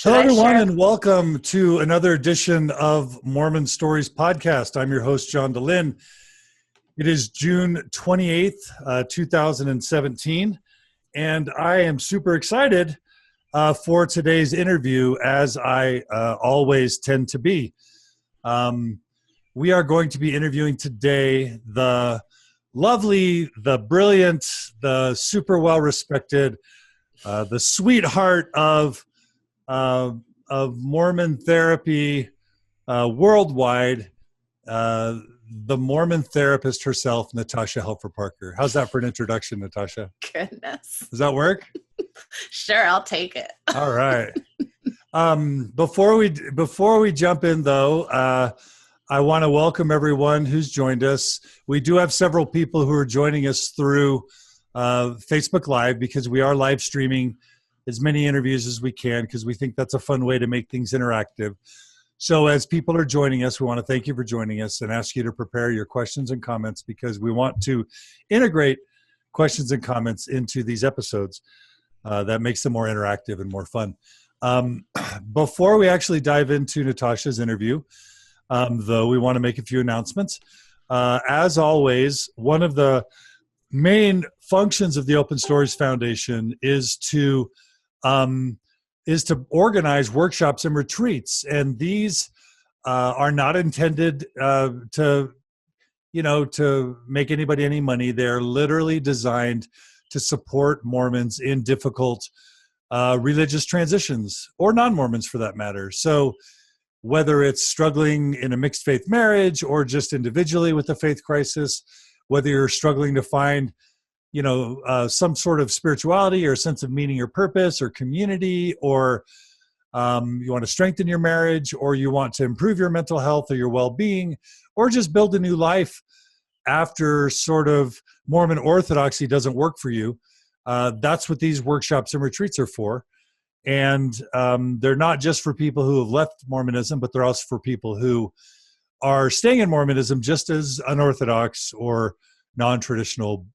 Hello, everyone, and welcome to another edition of Mormon Stories podcast. I'm your host, John DeLynn. It is June 28th, 2017, and I am super excited for today's interview, as I always tend to be. We are going to be interviewing today the lovely, the brilliant, the super well-respected, the sweetheart of Mormon therapy worldwide, the Mormon therapist herself, Natasha Helfer Parker. How's that for an introduction, Natasha? Goodness. Does that work? Sure, I'll take it. All right. Before we jump in, though, I want to welcome everyone who's joined us. We do have several people who are joining us through Facebook Live, because we are live streaming as many interviews as we can, because we think that's a fun way to make things interactive. So as people are joining us, we want to thank you for joining us and ask you to prepare your questions and comments, because we want to integrate questions and comments into these episodes. That makes them more interactive and more fun. Before we actually dive into Natasha's interview, though, we want to make a few announcements. As always, one of the main functions of the Open Stories Foundation is to organize workshops and retreats, and these are not intended to make anybody any money. They're literally designed to support Mormons in difficult religious transitions, or non-Mormons for that matter. So whether it's struggling in a mixed faith marriage or just individually with a faith crisis, whether you're struggling to find some sort of spirituality or a sense of meaning or purpose or community, or you want to strengthen your marriage, or you want to improve your mental health or your well-being, or just build a new life after sort of Mormon orthodoxy doesn't work for you, that's what these workshops and retreats are for. And they're not just for people who have left Mormonism, but they're also for people who are staying in Mormonism just as unorthodox or non-traditional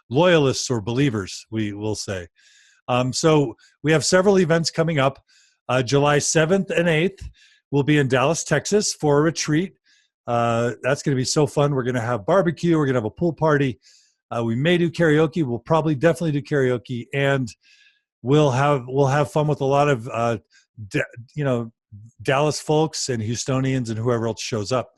loyalists or believers, we will say. So we have several events coming up. July 7th and 8th, we'll be in Dallas, Texas for a retreat. That's going to be so fun. We're going to have barbecue. We're going to have a pool party. We may do karaoke. We'll probably definitely do karaoke. And we'll have fun with a lot of, Dallas folks and Houstonians and whoever else shows up.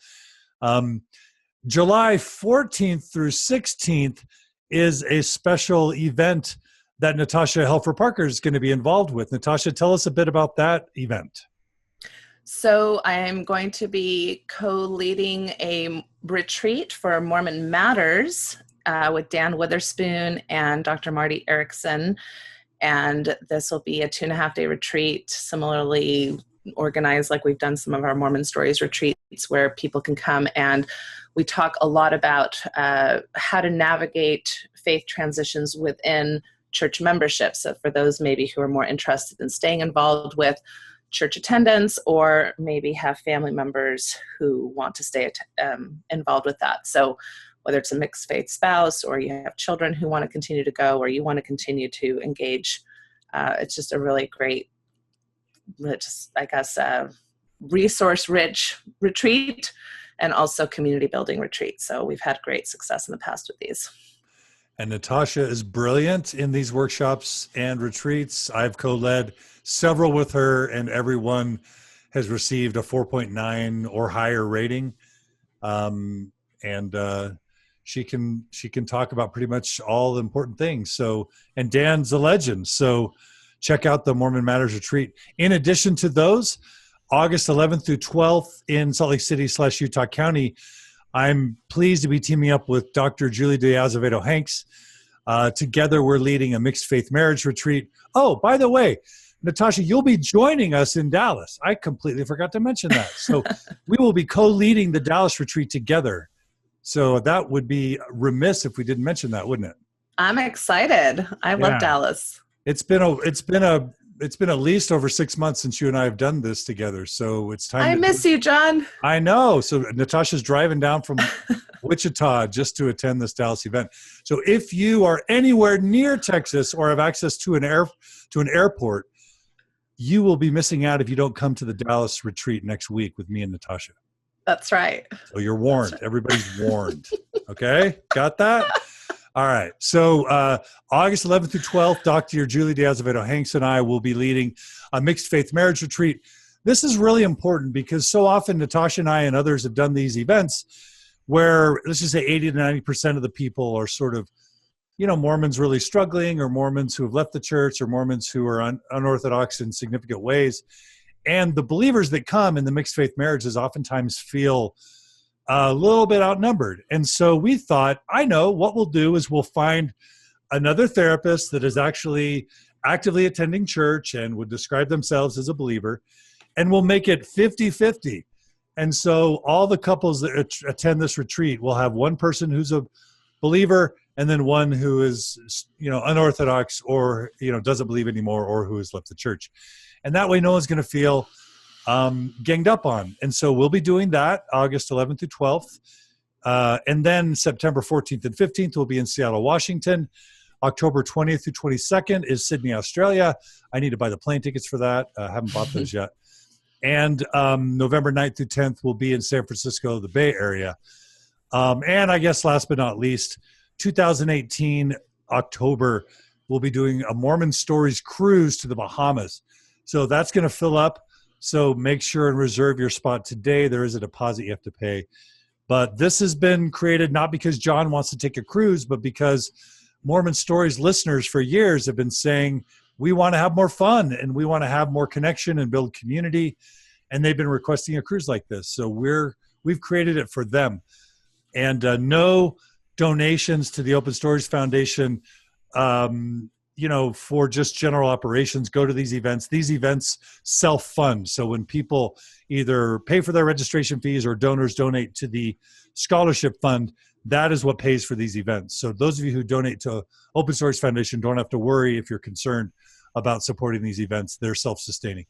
July 14th through 16th is a special event that Natasha Helfer Parker is going to be involved with. Natasha, tell us a bit about that event. So I am going to be co-leading a retreat for Mormon Matters with Dan Witherspoon and Dr. Marty Erickson. And this will be a 2.5-day retreat, similarly organized like we've done some of our Mormon Stories retreats, where people can come, and we talk a lot about how to navigate faith transitions within church membership. So for those maybe who are more interested in staying involved with church attendance, or maybe have family members who want to stay involved with that. So whether it's a mixed faith spouse, or you have children who want to continue to go, or you want to continue to engage, it's just a really great, resource-rich retreat, and also community building retreat. So we've had great success in the past with these. And Natasha is brilliant in these workshops and retreats. I've co-led several with her, and everyone has received a 4.9 or higher rating. She can talk about pretty much all the important things. So, and Dan's a legend. So check out the Mormon Matters retreat. In addition to those, August 11th through 12th in Salt Lake City / Utah County, I'm pleased to be teaming up with Dr. Julie de Azevedo Hanks. Together, we're leading a mixed faith marriage retreat. Oh, by the way, Natasha, you'll be joining us in Dallas. I completely forgot to mention that. So we will be co-leading the Dallas retreat together. So that would be remiss if we didn't mention that, wouldn't it? I'm excited. I love Dallas. It's been at least over 6 months since you and I have done this together. So it's time. I miss you, John. I know. So Natasha's driving down from Wichita just to attend this Dallas event. So if you are anywhere near Texas or have access to an airport, you will be missing out if you don't come to the Dallas retreat next week with me and Natasha. That's right. So you're warned. Right. Everybody's warned. Okay? Got that? All right. So August 11th through 12th, Dr. Julie Diaz-Avedo-Hanks and I will be leading a mixed faith marriage retreat. This is really important because so often Natasha and I and others have done these events where, let's just say 80 to 90% of the people are sort of, Mormons really struggling, or Mormons who have left the church, or Mormons who are unorthodox in significant ways. And the believers that come in the mixed faith marriages oftentimes feel a little bit outnumbered. And so we thought, I know what we'll do is we'll find another therapist that is actually actively attending church and would describe themselves as a believer, and we'll make it 50-50. And so all the couples that attend this retreat will have one person who's a believer and then one who is, unorthodox, or, doesn't believe anymore, or who has left the church. And that way no one's going to feel ganged up on. And so we'll be doing that August 11th through 12th. And then September 14th and 15th, we'll be in Seattle, Washington. October 20th through 22nd is Sydney, Australia. I need to buy the plane tickets for that. I haven't bought those yet. And November 9th through 10th, we'll be in San Francisco, the Bay Area. And I guess last but not least, 2018, October, we'll be doing a Mormon Stories cruise to the Bahamas. So that's going to fill up. So make sure and reserve your spot today. There is a deposit you have to pay. But this has been created not because John wants to take a cruise, but because Mormon Stories listeners for years have been saying, we want to have more fun and we want to have more connection and build community. And they've been requesting a cruise like this. So we've created it for them. And no donations to the Open Stories Foundation, for just general operations go to these events. These events self-fund. So when people either pay for their registration fees or donors donate to the scholarship fund, that is what pays for these events. So those of you who donate to Open Stories Foundation don't have to worry if you're concerned about supporting these events. They're self-sustaining.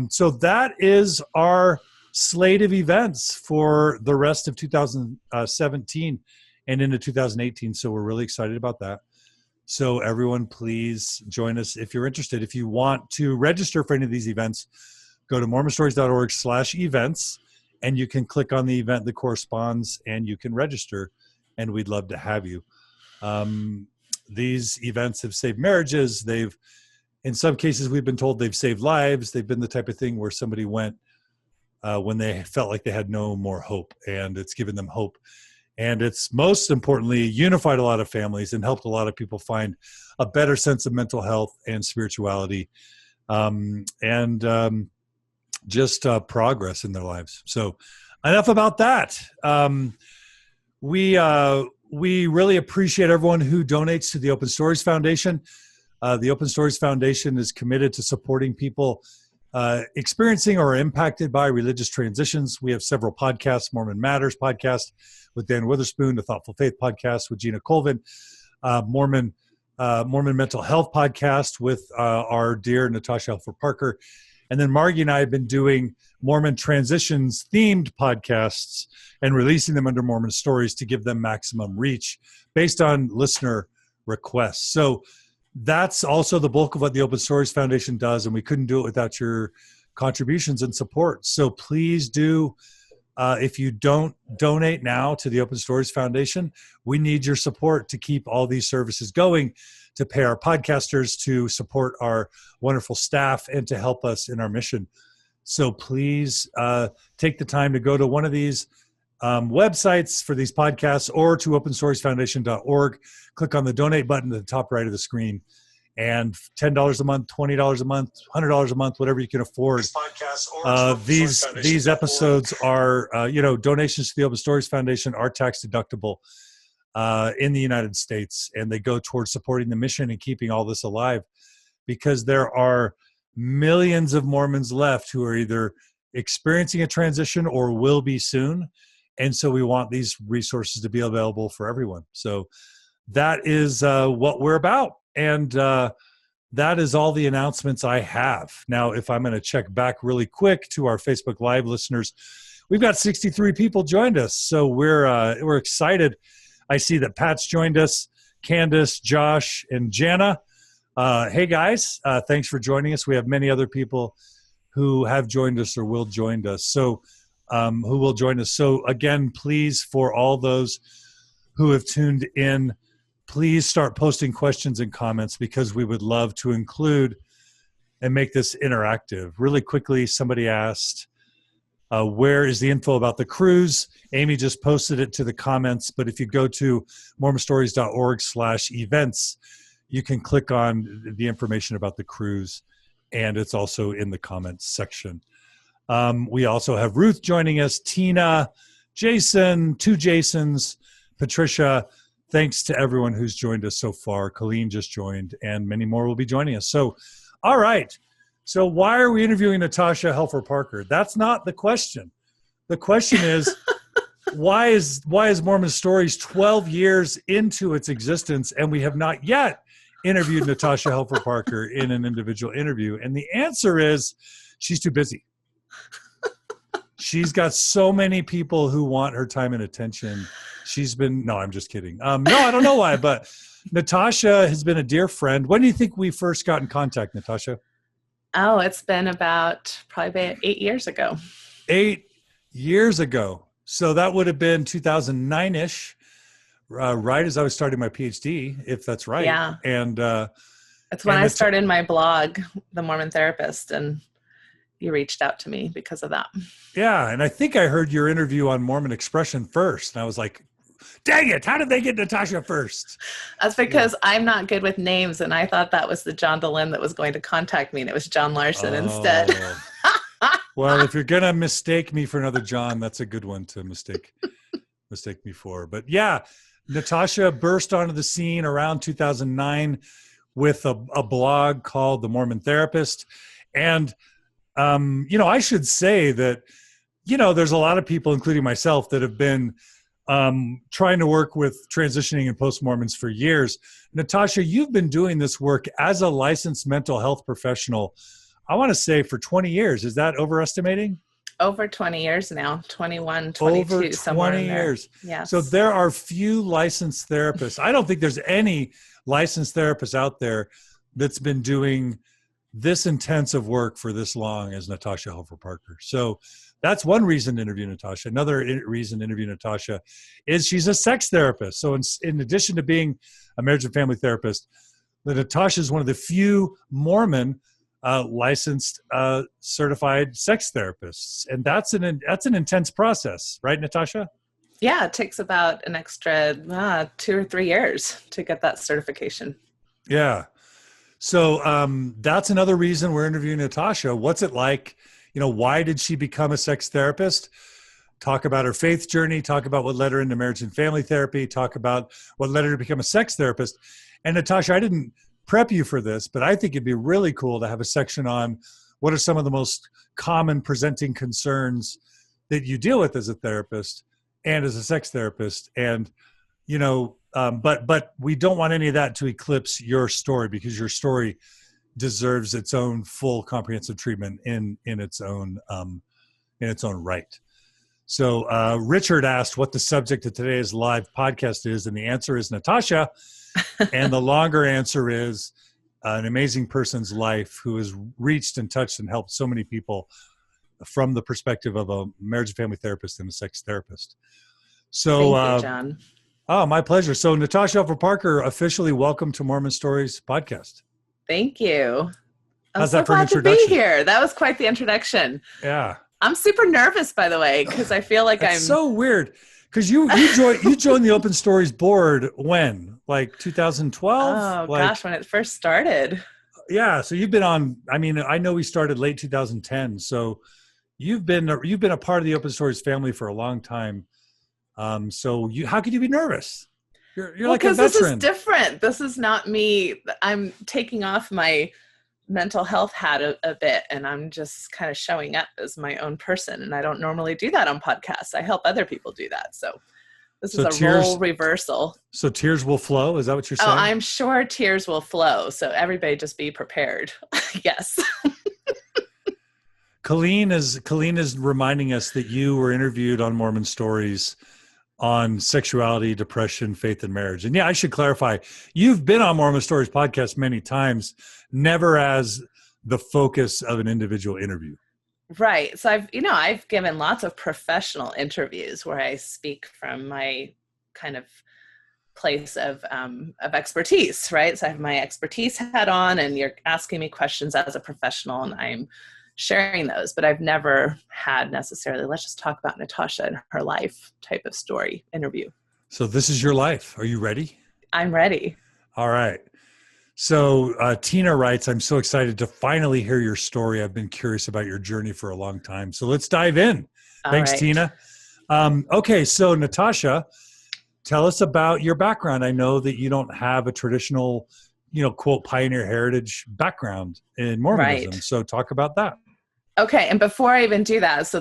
So that is our slate of events for the rest of 2017 and into 2018. So we're really excited about that. So everyone, please join us if you're interested. If you want to register for any of these events, go to mormonstories.org/events, and you can click on the event that corresponds and you can register, and we'd love to have you. These events have saved marriages. In some cases, we've been told they've saved lives. They've been the type of thing where somebody went when they felt like they had no more hope, and it's given them hope. And it's most importantly unified a lot of families and helped a lot of people find a better sense of mental health and spirituality, and just progress in their lives. So enough about that. We really appreciate everyone who donates to the Open Stories Foundation. The Open Stories Foundation is committed to supporting people experiencing or impacted by religious transitions. We have several podcasts: Mormon Matters podcast with Dan Witherspoon, the Thoughtful Faith podcast with Gina Colvin, Mormon Mental Health podcast with our dear Natasha Helfer Parker. And then Margie and I have been doing Mormon transitions themed podcasts and releasing them under Mormon Stories to give them maximum reach based on listener requests. So that's also the bulk of what the Open Stories Foundation does, and we couldn't do it without your contributions and support. So please do. If you don't donate now to the Open Stories Foundation, we need your support to keep all these services going, to pay our podcasters, to support our wonderful staff, and to help us in our mission. So please take the time to go to one of these websites for these podcasts, or to openstoriesfoundation.org. Click on the donate button at the top right of the screen. And $10 a month, $20 a month, $100 a month, whatever you can afford. These episodes are, donations to the Open Stories Foundation are tax deductible in the United States, and they go towards supporting the mission and keeping all this alive, because there are millions of Mormons left who are either experiencing a transition or will be soon. And so we want these resources to be available for everyone. So that is what we're about. And that is all the announcements I have. Now, if I'm going to check back really quick to our Facebook Live listeners, we've got 63 people joined us. So we're excited. I see that Pat's joined us, Candace, Josh, and Jana. Hey guys, thanks for joining us. We have many other people who have joined us or will join us. So, who will join us. So again, please, for all those who have tuned in, please start posting questions and comments because we would love to include and make this interactive. Really quickly, somebody asked, where is the info about the cruise? Amy just posted it to the comments, but if you go to mormonstories.org/events, you can click on the information about the cruise, and it's also in the comments section. We also have Ruth joining us, Tina, Jason, two Jasons, Patricia. Thanks to everyone who's joined us so far. Colleen just joined, and many more will be joining us. So, all right. So why are we interviewing Natasha Helfer Parker? That's not the question. The question is, why is Mormon Stories 12 years into its existence, and we have not yet interviewed Natasha Helfer Parker in an individual interview? And the answer is, she's too busy. She's got so many people who want her time and attention. No, I'm just kidding. No, I don't know why, but Natasha has been a dear friend. When do you think we first got in contact, Natasha? Oh, it's been probably about 8 years ago. 8 years ago. So that would have been 2009-ish, right as I was starting my PhD, if that's right. Yeah. And that's when I started my blog, The Mormon Therapist, and you reached out to me because of that. Yeah, and I think I heard your interview on Mormon Expression first, and I was like, dang it, how did they get Natasha first? That's because I'm not good with names, and I thought that was the John DeLynn that was going to contact me, and it was John Larson instead. Well, if you're going to mistake me for another John, that's a good one to mistake me for. But yeah, Natasha burst onto the scene around 2009 with a blog called The Mormon Therapist. And, I should say that, there's a lot of people, including myself, that have been trying to work with transitioning and post-Mormons for years. Natasha, you've been doing this work as a licensed mental health professional, I want to say for 20 years. Is that overestimating? Over 20 years now, 21, 22, over 20 years. Yes. So there are few licensed therapists. I don't think there's any licensed therapist out there that's been doing this intensive work for this long as Natasha Helfer Parker. So that's one reason to interview Natasha. Another reason to interview Natasha is she's a sex therapist. So in addition to being a marriage and family therapist, Natasha is one of the few Mormon licensed certified sex therapists. And that's an intense process, right, Natasha? Yeah, it takes about an extra 2 or 3 years to get that certification. Yeah. So that's another reason we're interviewing Natasha. What's it like? Why did she become a sex therapist? Talk about her faith journey, talk about what led her into marriage and family therapy, talk about what led her to become a sex therapist. And Natasha, I didn't prep you for this, but I think it'd be really cool to have a section on what are some of the most common presenting concerns that you deal with as a therapist and as a sex therapist. And, but we don't want any of that to eclipse your story, because your story deserves its own full comprehensive treatment in its own right. So Richard asked what the subject of today's live podcast is, and the answer is Natasha. And the longer answer is an amazing person's life who has reached and touched and helped so many people from the perspective of a marriage and family therapist and a sex therapist. So, thank you, John. Oh, my pleasure. So Natasha Helfer Parker, officially welcome to Mormon Stories podcast. Thank you. How's that for an introduction? To be here. That was quite the introduction. Yeah. I'm super nervous, by the way, because I feel like That's so weird. Because you joined the Open Stories board when? Like 2012? Oh, gosh, when it first started. Yeah. So you've been on, I know we started late 2010. So you've been a part of the Open Stories family for a long time. So how could you be nervous? You're like a veteran. Because this is different. This is not me. I'm taking off my mental health hat a bit, and I'm just kind of showing up as my own person. And I don't normally do that on podcasts. I help other people do that. So this is a role reversal. So tears will flow. Is that what you're saying? Oh, I'm sure tears will flow. So everybody just be prepared. Yes. Colleen is reminding us that you were interviewed on Mormon Stories on sexuality, depression, faith, and marriage. And yeah, I should clarify, you've been on Mormon Stories podcast many times, never as the focus of an individual interview. Right. So I've given lots of professional interviews where I speak from my kind of place of expertise, right? So I have my expertise hat on, and you're asking me questions as a professional, and I'm sharing those. But I've never had necessarily, let's just talk about Natasha and her life type of story interview. So this is your life. Are you ready? I'm ready. All right. So Tina writes, I'm so excited to finally hear your story. I've been curious about your journey for a long time. So let's dive in. Thanks, Tina. Okay, so Natasha, tell us about your background. I know that you don't have a traditional, quote, pioneer heritage background in Mormonism. Right. So talk about that. Okay, and before I even do that,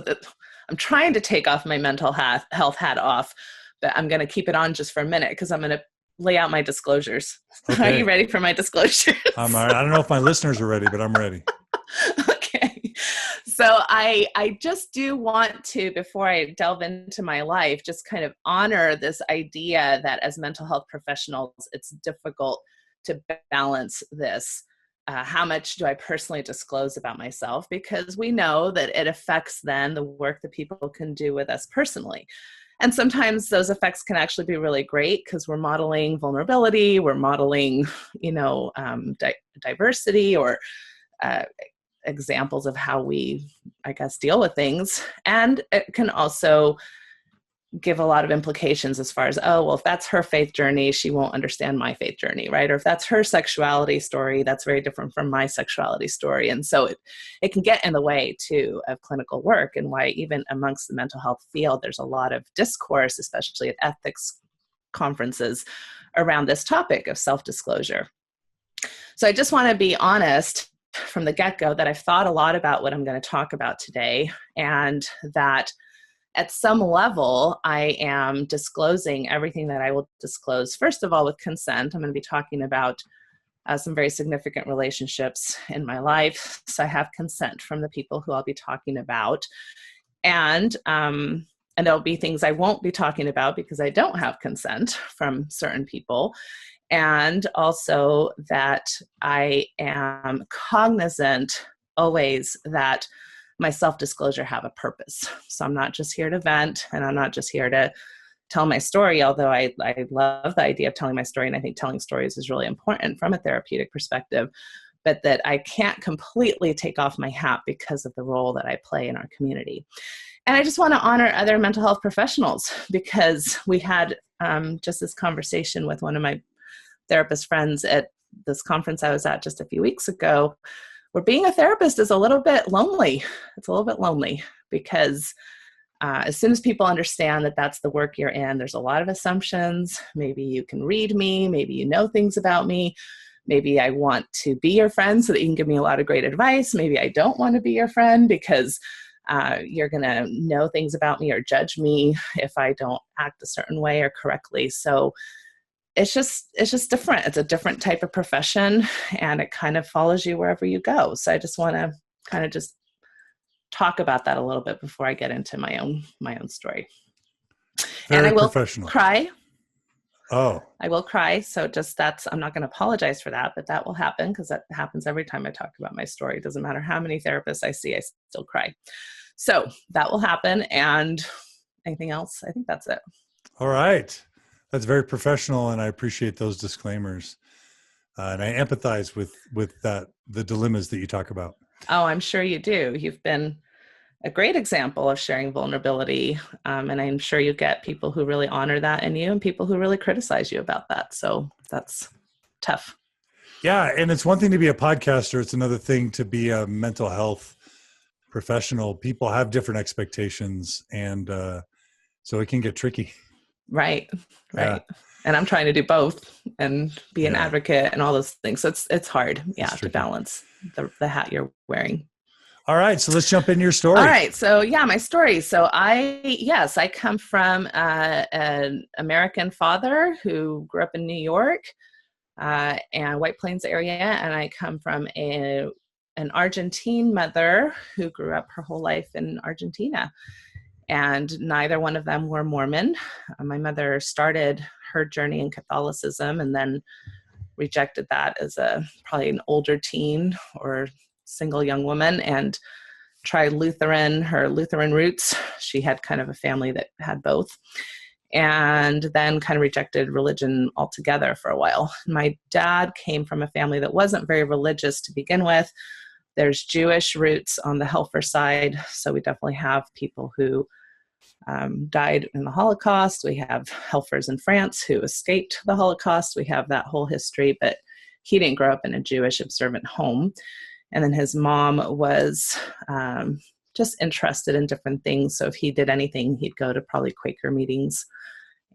I'm trying to take off my mental health hat off, but I'm going to keep it on just for a minute because I'm going to lay out my disclosures. Okay. Are you ready for my disclosures? I'm all right. I don't know if my listeners are ready, but I'm ready. Okay. So I just do want to, before I delve into my life, just kind of honor this idea that as mental health professionals, it's difficult to balance this. How much do I personally disclose about myself? Because we know that it affects then the work that people can do with us personally. And sometimes those effects can actually be really great because we're modeling vulnerability, we're modeling, diversity or examples of how we, deal with things. And it can also give a lot of implications as far as, if that's her faith journey, she won't understand my faith journey, right? Or if that's her sexuality story, that's very different from my sexuality story. And so it can get in the way too of clinical work, and why even amongst the mental health field, there's a lot of discourse, especially at ethics conferences, around this topic of self-disclosure. So I just want to be honest from the get-go that I've thought a lot about what I'm going to talk about today, and that at some level, I am disclosing everything that I will disclose. First of all, with consent, I'm going to be talking about some very significant relationships in my life. So I have consent from the people who I'll be talking about. And there'll be things I won't be talking about because I don't have consent from certain people. And also that I am cognizant always that my self-disclosure have a purpose. So I'm not just here to vent, and I'm not just here to tell my story, although I love the idea of telling my story, and I think telling stories is really important from a therapeutic perspective, but that I can't completely take off my hat because of the role that I play in our community. And I just want to honor other mental health professionals, because we had just this conversation with one of my therapist friends at this conference I was at just a few weeks ago, where being a therapist is a little bit lonely. It's a little bit lonely because as soon as people understand that that's the work you're in, there's a lot of assumptions. Maybe you can read me. Maybe you know things about me. Maybe I want to be your friend so that you can give me a lot of great advice. Maybe I don't want to be your friend because you're going to know things about me or judge me if I don't act a certain way or correctly. So it's just different. It's a different type of profession, and it kind of follows you wherever you go. So I just want to kind of just talk about that a little bit before I get into my own story. Very and I will professional. Cry. Oh, I will cry. So I'm not going to apologize for that, but that will happen because that happens every time I talk about my story. It doesn't matter how many therapists I see, I still cry. So that will happen. And anything else? I think that's it. All right. That's very professional, and I appreciate those disclaimers. And I empathize with the dilemmas that you talk about. Oh, I'm sure you do. You've been a great example of sharing vulnerability. And I'm sure you get people who really honor that in you and people who really criticize you about that. So that's tough. Yeah. And it's one thing to be a podcaster. It's another thing to be a mental health professional. People have different expectations, and so it can get tricky. Right. Yeah. And I'm trying to do both and be an advocate and all those things. So it's hard, to balance the hat you're wearing. All right. So let's jump into your story. All right. So my story. So I come from an American father who grew up in New York and White Plains area. And I come from an Argentine mother who grew up her whole life in Argentina. and neither one of them were Mormon. My mother started her journey in Catholicism and then rejected that as probably an older teen or single young woman, and tried Lutheran, her Lutheran roots. She had kind of a family that had both, and then kind of rejected religion altogether for a while. My dad came from a family that wasn't very religious to begin with. There's Jewish roots on the Helfer side, so we definitely have people who died in the Holocaust. We have Helfers in France who escaped the Holocaust. We have that whole history, but he didn't grow up in a Jewish observant home. And then his mom was just interested in different things. So if he did anything, he'd go to probably Quaker meetings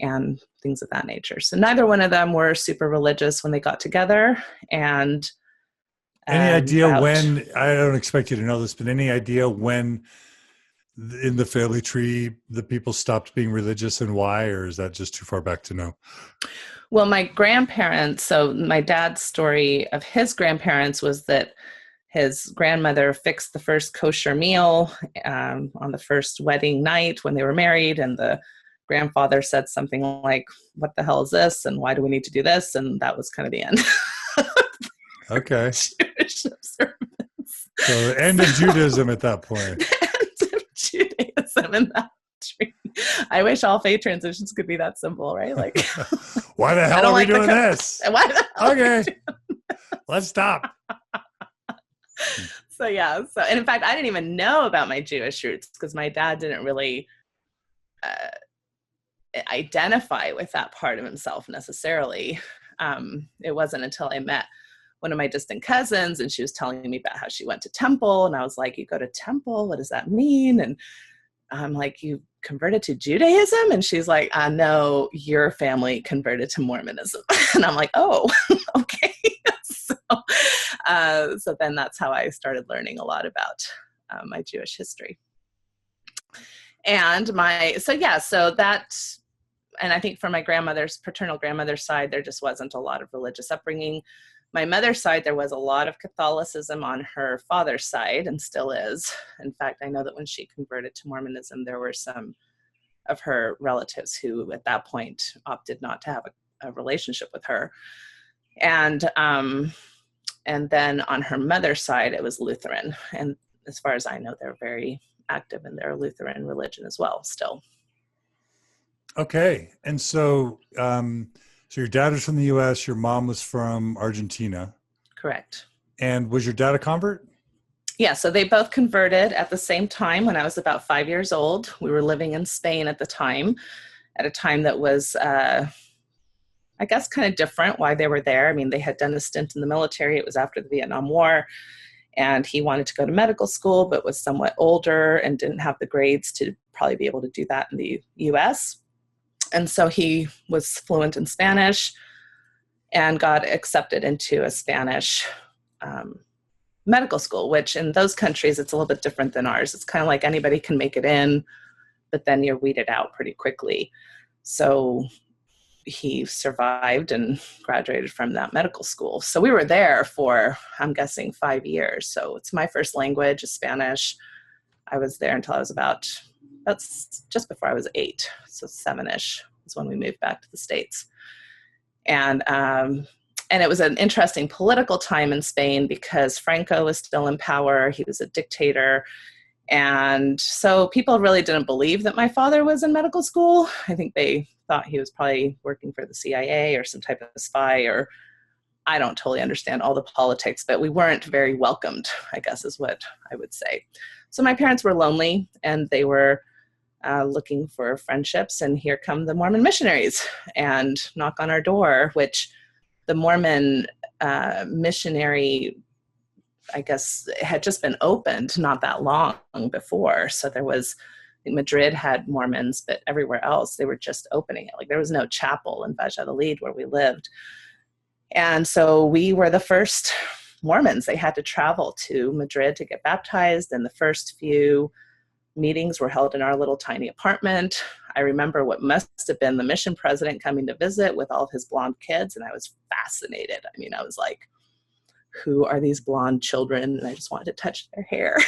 and things of that nature. So neither one of them were super religious when they got together. And any idea when, I don't expect you to know this, but any idea when in the family tree the people stopped being religious and why, or is that just too far back to know? Well, my grandparents, so my dad's story of his grandparents was that his grandmother fixed the first kosher meal on the first wedding night when they were married, and the grandfather said something like, "What the hell is this? And why do we need to do this?" And that was kind of the end. Okay. Jewish observance. So the end of Judaism at that point. The end of Judaism in that tree. I wish all faith transitions could be that simple, right? Like, why the hell are we doing this? Why the hell okay. Let's stop. So yeah, and in fact, I didn't even know about my Jewish roots because my dad didn't really identify with that part of himself necessarily. It wasn't until I met one of my distant cousins and she was telling me about how she went to temple, and I was like, "You go to temple? What does that mean?" And I'm like, "You converted to Judaism?" And she's like, "No, your family converted to Mormonism." And I'm like, "Oh, okay." So then that's how I started learning a lot about my Jewish history. And and I think from my paternal grandmother's side, there just wasn't a lot of religious upbringing. My mother's side, there was a lot of Catholicism on her father's side, and still is. In fact, I know that when she converted to Mormonism, there were some of her relatives who at that point opted not to have a relationship with her. And then on her mother's side, it was Lutheran. And as far as I know, they're very active in their Lutheran religion as well still. Okay. And so your dad was from the U.S., your mom was from Argentina. Correct. And was your dad a convert? Yeah, so they both converted at the same time when I was about 5 years old. We were living in Spain at the time, at a time that was, I guess, kind of different why they were there. I mean, they had done a stint in the military. It was after the Vietnam War. And he wanted to go to medical school, but was somewhat older and didn't have the grades to probably be able to do that in the U.S. And so he was fluent in Spanish and got accepted into a Spanish medical school, which in those countries, it's a little bit different than ours. It's kind of like anybody can make it in, but then you're weeded out pretty quickly. So he survived and graduated from that medical school. So we were there for, I'm guessing, 5 years. So it's my first language is Spanish. I was there until I was that's just before I was 8. So 7-ish is when we moved back to the States. And it was an interesting political time in Spain because Franco was still in power. He was a dictator. And so people really didn't believe that my father was in medical school. I think they thought he was probably working for the CIA or some type of spy, or I don't totally understand all the politics, but we weren't very welcomed, I guess is what I would say. So my parents were lonely and they were looking for friendships, and here come the Mormon missionaries and knock on our door, which the Mormon missionary, I guess, had just been opened not that long before. So there was, Madrid had Mormons, but everywhere else they were just opening it. Like there was no chapel in Valladolid where we lived. And so we were the first Mormons. They had to travel to Madrid to get baptized, and the first few meetings were held in our little tiny apartment. I remember what must have been the mission president coming to visit with all of his blonde kids, and I was fascinated. I mean, I was like, who are these blonde children? And I just wanted to touch their hair.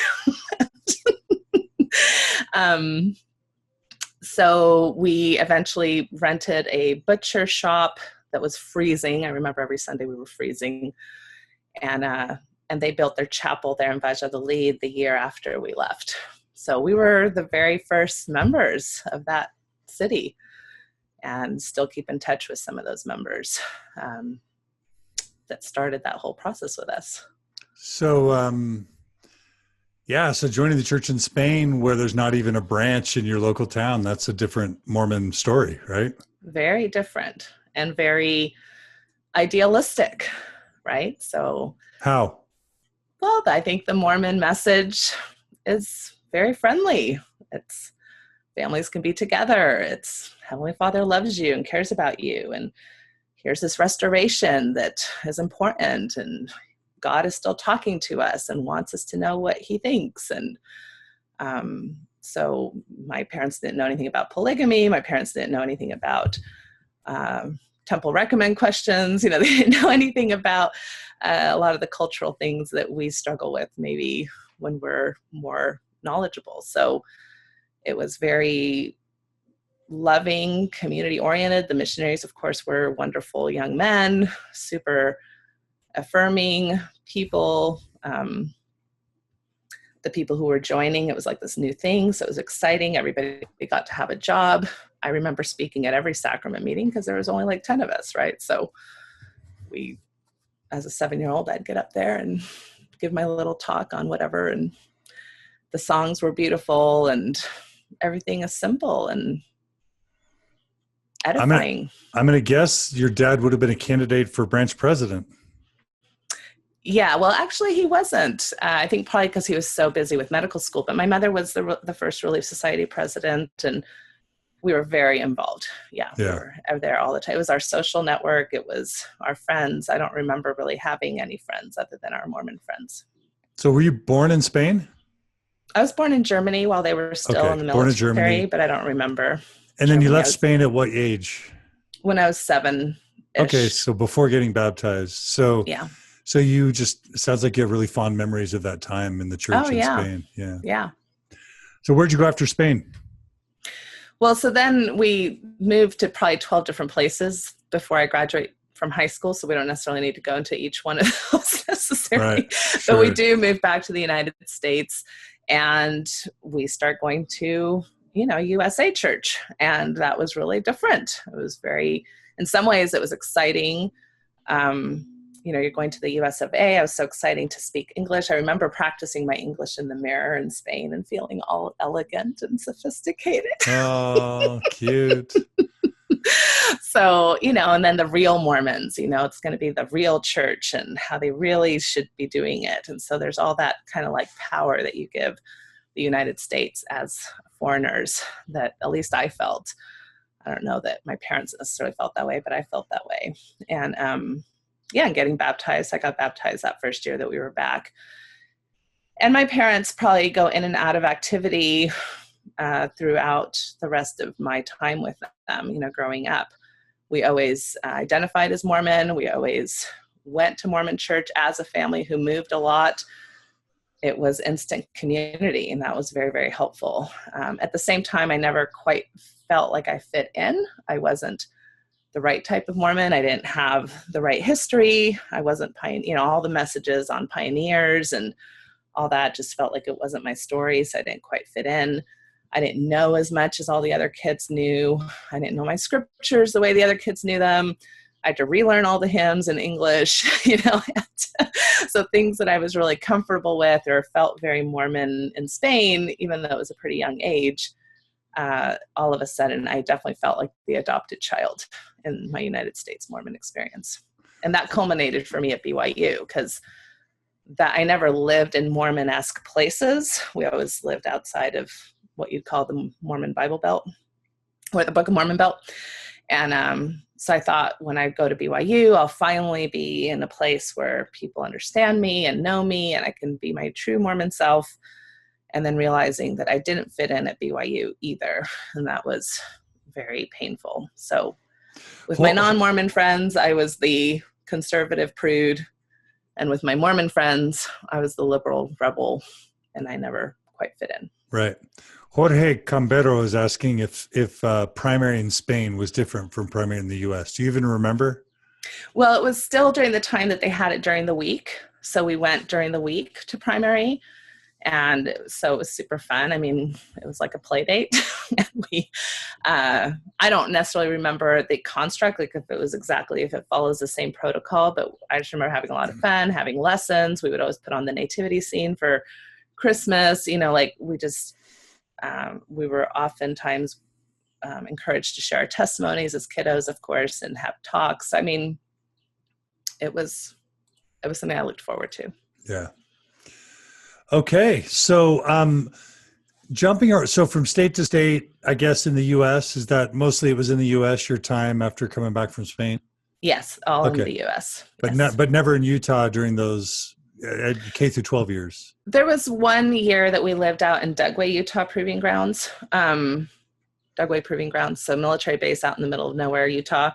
So we eventually rented a butcher shop that was freezing. I remember every Sunday we were freezing. And they built their chapel there in Valladolid the year after we left. So we were the very first members of that city, and still keep in touch with some of those members that started that whole process with us. So, so joining the church in Spain where there's not even a branch in your local town, that's a different Mormon story, right? Very different and very idealistic, right? So how? Well, I think the Mormon message is very friendly. It's families can be together. It's Heavenly Father loves you and cares about you. And here's this restoration that is important. And God is still talking to us and wants us to know what he thinks. And so my parents didn't know anything about polygamy. My parents didn't know anything about temple recommend questions. They didn't know anything about a lot of the cultural things that we struggle with maybe when we're more knowledgeable. So it was very loving, community oriented. The missionaries, of course, were wonderful young men, super affirming people. The people who were joining, it was like this new thing. So it was exciting. Everybody got to have a job. I remember speaking at every sacrament meeting because there was only like 10 of us, right? So we, as a 7-year-old, I'd get up there and give my little talk on whatever. And the songs were beautiful and everything is simple and edifying. I'm going to guess your dad would have been a candidate for branch president. Yeah, well, actually, he wasn't. I think probably because he was so busy with medical school. But my mother was the first Relief Society president, and we were very involved. Yeah, we were there all the time. It was our social network. It was our friends. I don't remember really having any friends other than our Mormon friends. So were you born in Spain? I was born in Germany while they were still in the military, born in Germany. But I don't remember. And then you left Spain at what age? When I was 7-ish. Okay, so before getting baptized. So yeah. So you it sounds like you have really fond memories of that time in the church in Spain. Yeah. Yeah. So where'd you go after Spain? Well, so then we moved to probably 12 different places before I graduate from high school. So we don't necessarily need to go into each one of those necessarily. Right. Sure. But we do move back to the United States and we start going to, USA church. And that was really different. It was in some ways it was exciting. You're going to the US of A. I was so excited to speak English. I remember practicing my English in the mirror in Spain and feeling all elegant and sophisticated. Oh, cute. So, and then the real Mormons, it's going to be the real church and how they really should be doing it. And so there's all that kind of like power that you give the United States as foreigners that at least I felt. I don't know that my parents necessarily felt that way, but I felt that way. And, getting baptized. I got baptized that first year that we were back. And my parents probably go in and out of activity throughout the rest of my time with them, growing up. We always identified as Mormon. We always went to Mormon church as a family who moved a lot. It was instant community, and that was very, very helpful. At the same time, I never quite felt like I fit in. I wasn't the right type of Mormon. I didn't have the right history. I wasn't, all the messages on pioneers and all that just felt like it wasn't my story. So I didn't quite fit in. I didn't know as much as all the other kids knew. I didn't know my scriptures the way the other kids knew them. I had to relearn all the hymns in English, So things that I was really comfortable with or felt very Mormon in Spain, even though it was a pretty young age, all of a sudden, I definitely felt like the adopted child in my United States Mormon experience. And that culminated for me at BYU because I never lived in Mormon-esque places. We always lived outside of what you'd call the Mormon Bible Belt or the Book of Mormon Belt. And so I thought when I go to BYU, I'll finally be in a place where people understand me and know me and I can be my true Mormon self. And then realizing that I didn't fit in at BYU either. And that was very painful. So with my non-Mormon friends, I was the conservative prude. And with my Mormon friends, I was the liberal rebel. And I never quite fit in. Right. Jorge Cambero is asking if primary in Spain was different from primary in the U.S. Do you even remember? Well, it was still during the time that they had it during the week. So we went during the week to primary. And so it was super fun. I mean, it was like a play date. And I don't necessarily remember the construct, like if it follows the same protocol, but I just remember having a lot of fun, having lessons. We would always put on the nativity scene for Christmas, like we were oftentimes encouraged to share our testimonies as kiddos, of course, and have talks. I mean, it was something I looked forward to. Yeah. Okay. So so from state to state, I guess in the U.S., is that mostly it was in the U.S. your time after coming back from Spain? Yes, all in the U.S. But yes. but never in Utah during those K through 12 years. There was 1 year that we lived out in Dugway, Utah Proving Grounds. Dugway Proving Grounds, so military base out in the middle of nowhere, Utah.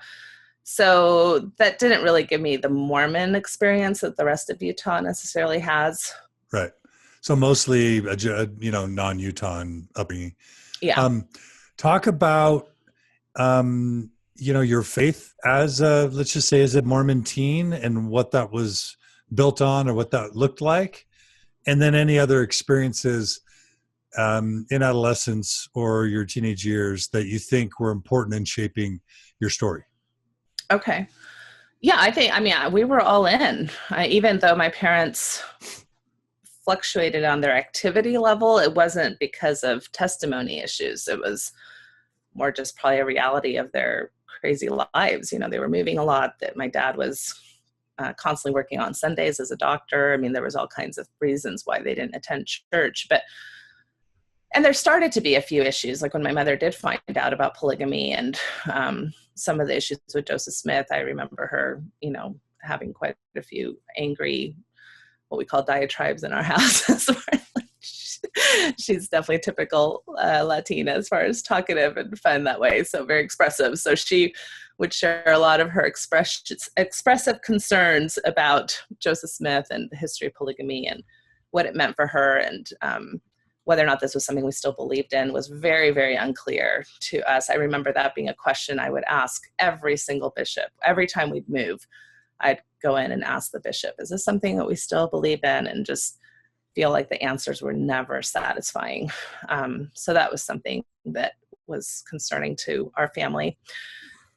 So that didn't really give me the Mormon experience that the rest of Utah necessarily has. Right. So mostly, non-Utah upbringing. Yeah. Talk about, your faith as let's just say as a Mormon teen and what that was built on or what that looked like. And then any other experiences in adolescence or your teenage years that you think were important in shaping your story. Okay. Yeah, we were all in. Even though my parents fluctuated on their activity level, it wasn't because of testimony issues. It was more just probably a reality of their crazy lives. They were moving a lot, that my dad was constantly working on Sundays as a doctor. I mean, there was all kinds of reasons why they didn't attend church, and there started to be a few issues, like when my mother did find out about polygamy and some of the issues with Joseph Smith. I remember her, having quite a few angry, what we call diatribes in our house. She's definitely typical Latina as far as talkative and fun that way, so very expressive. So she would share a lot of her expressive concerns about Joseph Smith and the history of polygamy and what it meant for her, and whether or not this was something we still believed in was very, very unclear to us. I remember that being a question I would ask every single bishop. Every time we'd move, I'd go in and ask the bishop, is this something that we still believe in? And just feel like the answers were never satisfying. So that was something that was concerning to our family.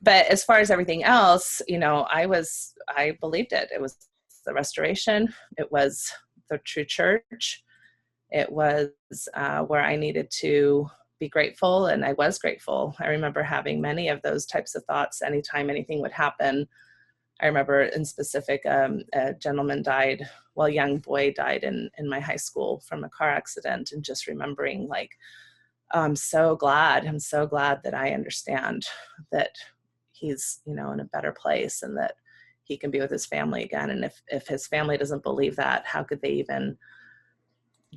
But as far as everything else, I believed it. It was the restoration. It was the true church. It was where I needed to be grateful, and I was grateful. I remember having many of those types of thoughts anytime anything would happen. I remember in specific, a gentleman died, a young boy died in my high school from a car accident, and just remembering I'm so glad that I understand that he's, in a better place and that he can be with his family again. And if his family doesn't believe that, how could they even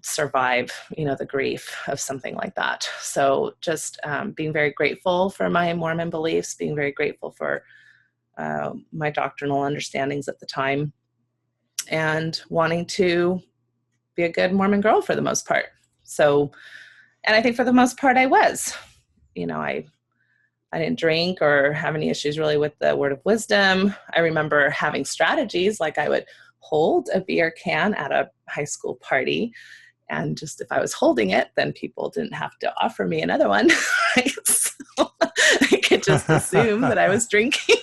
survive, the grief of something like that? So just being very grateful for my Mormon beliefs, being very grateful for my doctrinal understandings at the time, and wanting to be a good Mormon girl for the most part. So, and I think for the most part I was, I didn't drink or have any issues really with the word of wisdom. I remember having strategies, like I would hold a beer can at a high school party, and just if I was holding it, then people didn't have to offer me another one. Right? So I could just assume that I was drinking.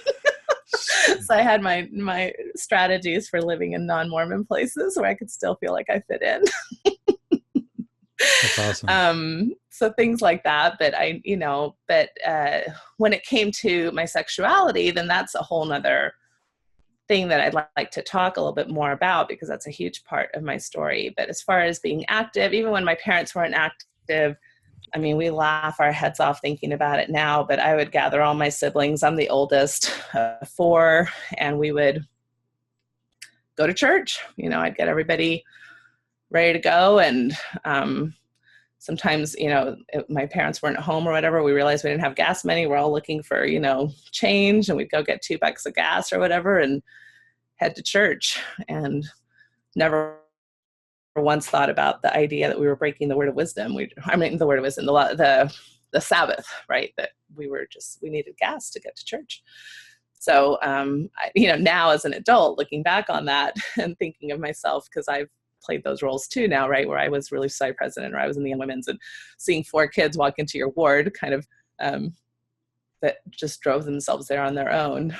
So I had my strategies for living in non-Mormon places where I could still feel like I fit in. That's awesome. So things like that. But when it came to my sexuality, then that's a whole nother thing that I'd like to talk a little bit more about, because that's a huge part of my story. But as far as being active, even when my parents weren't active, I mean, we laugh our heads off thinking about it now, but I would gather all my siblings. I'm the oldest of 4, and we would go to church. I'd get everybody ready to go. And sometimes, if my parents weren't at home or whatever, we realized we didn't have gas money. We're all looking for, change, and we'd go get $2 of gas or whatever and head to church, and never once thought about the idea that we were breaking the word of wisdom. The word of wisdom, the Sabbath, right? That we needed gas to get to church. So, now as an adult, looking back on that and thinking of myself, because I've played those roles too now, right? Where I was really society president, or I was in the Young Women's, and seeing 4 kids walk into your ward kind of that just drove themselves there on their own.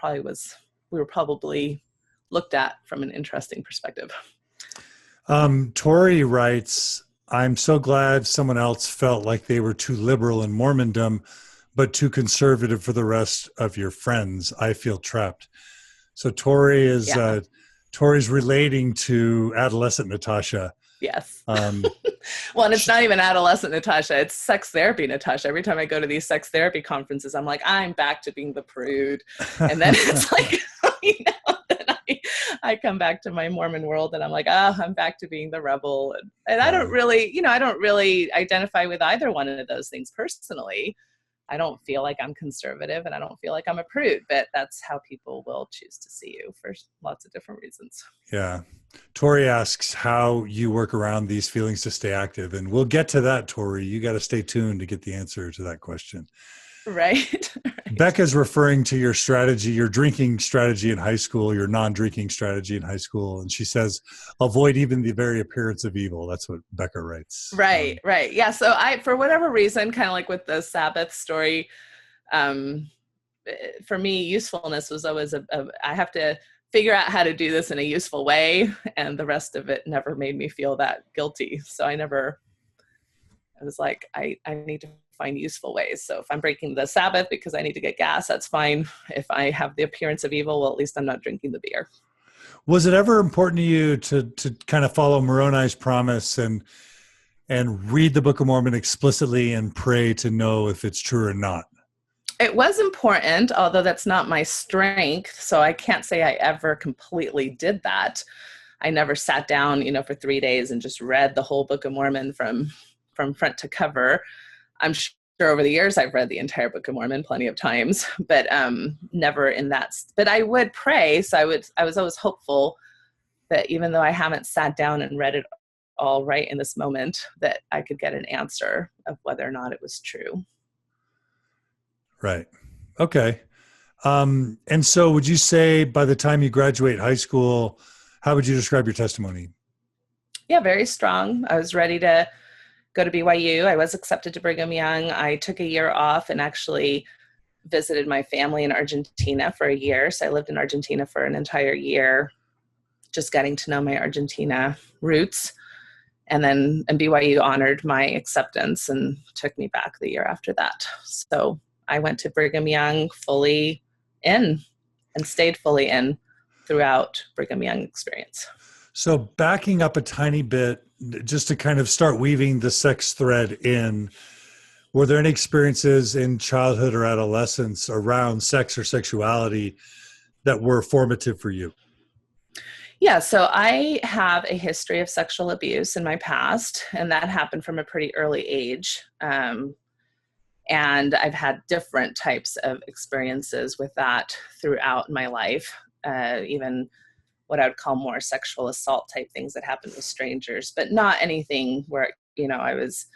We were probably looked at from an interesting perspective. Tori writes, I'm so glad someone else felt like they were too liberal in Mormondom, but too conservative for the rest of your friends. I feel trapped. So Tori is Tori's relating to adolescent Natasha. Yes. Well, and it's not even adolescent Natasha, it's sex therapy Natasha. Every time I go to these sex therapy conferences, I'm like, I'm back to being the prude. And then it's like, then I come back to my Mormon world and I'm like, I'm back to being the rebel. And I don't really identify with either one of those things personally. I don't feel like I'm conservative and I don't feel like I'm a prude, but that's how people will choose to see you for lots of different reasons. Yeah. Tori asks how you work around these feelings to stay active. And we'll get to that, Tori. You got to stay tuned to get the answer to that question. Right. Becca's referring to your strategy, your drinking strategy in high school, your non-drinking strategy in high school. And she says, avoid even the very appearance of evil. That's what Becca writes. Right. Yeah. So for whatever reason, kind of like with the Sabbath story, for me, usefulness was always I have to figure out how to do this in a useful way. And the rest of it never made me feel that guilty. So I was like, I need to find useful ways. So if I'm breaking the Sabbath because I need to get gas, that's fine. If I have the appearance of evil, well, at least I'm not drinking the beer. Was it ever important to you to kind of follow Moroni's promise and read the Book of Mormon explicitly and pray to know if it's true or not? It was important, although that's not my strength. So I can't say I ever completely did that. I never sat down, for 3 days and just read the whole Book of Mormon from front to cover. I'm sure over the years I've read the entire Book of Mormon plenty of times, but never in that. But I would pray. So I was always hopeful that even though I haven't sat down and read it all right in this moment, that I could get an answer of whether or not it was true. Right. Okay. And so would you say by the time you graduate high school, how would you describe your testimony? Yeah, very strong. I was ready to go to BYU. I was accepted to Brigham Young. I took a year off and actually visited my family in Argentina for a year. So I lived in Argentina for an entire year, just getting to know my Argentina roots. And BYU honored my acceptance and took me back the year after that. So I went to Brigham Young fully in and stayed fully in throughout Brigham Young experience. So backing up a tiny bit, just to kind of start weaving the sex thread in, were there any experiences in childhood or adolescence around sex or sexuality that were formative for you? Yeah, so I have a history of sexual abuse in my past, and that happened from a pretty early age. And I've had different types of experiences with that throughout my life, even what I would call more sexual assault type things that happened with strangers, but not anything where, I was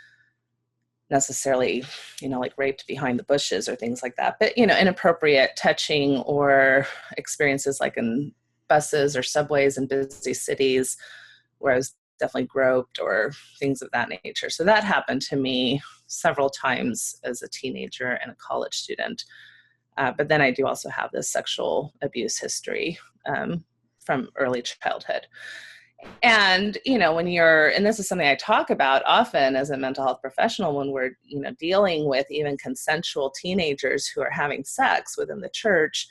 necessarily, like raped behind the bushes or things like that. But, inappropriate touching or experiences like in buses or subways in busy cities where I was definitely groped or things of that nature. So that happened to me several times as a teenager and a college student. But then I do also have this sexual abuse history from early childhood. And, and this is something I talk about often as a mental health professional when we're, dealing with even consensual teenagers who are having sex within the church,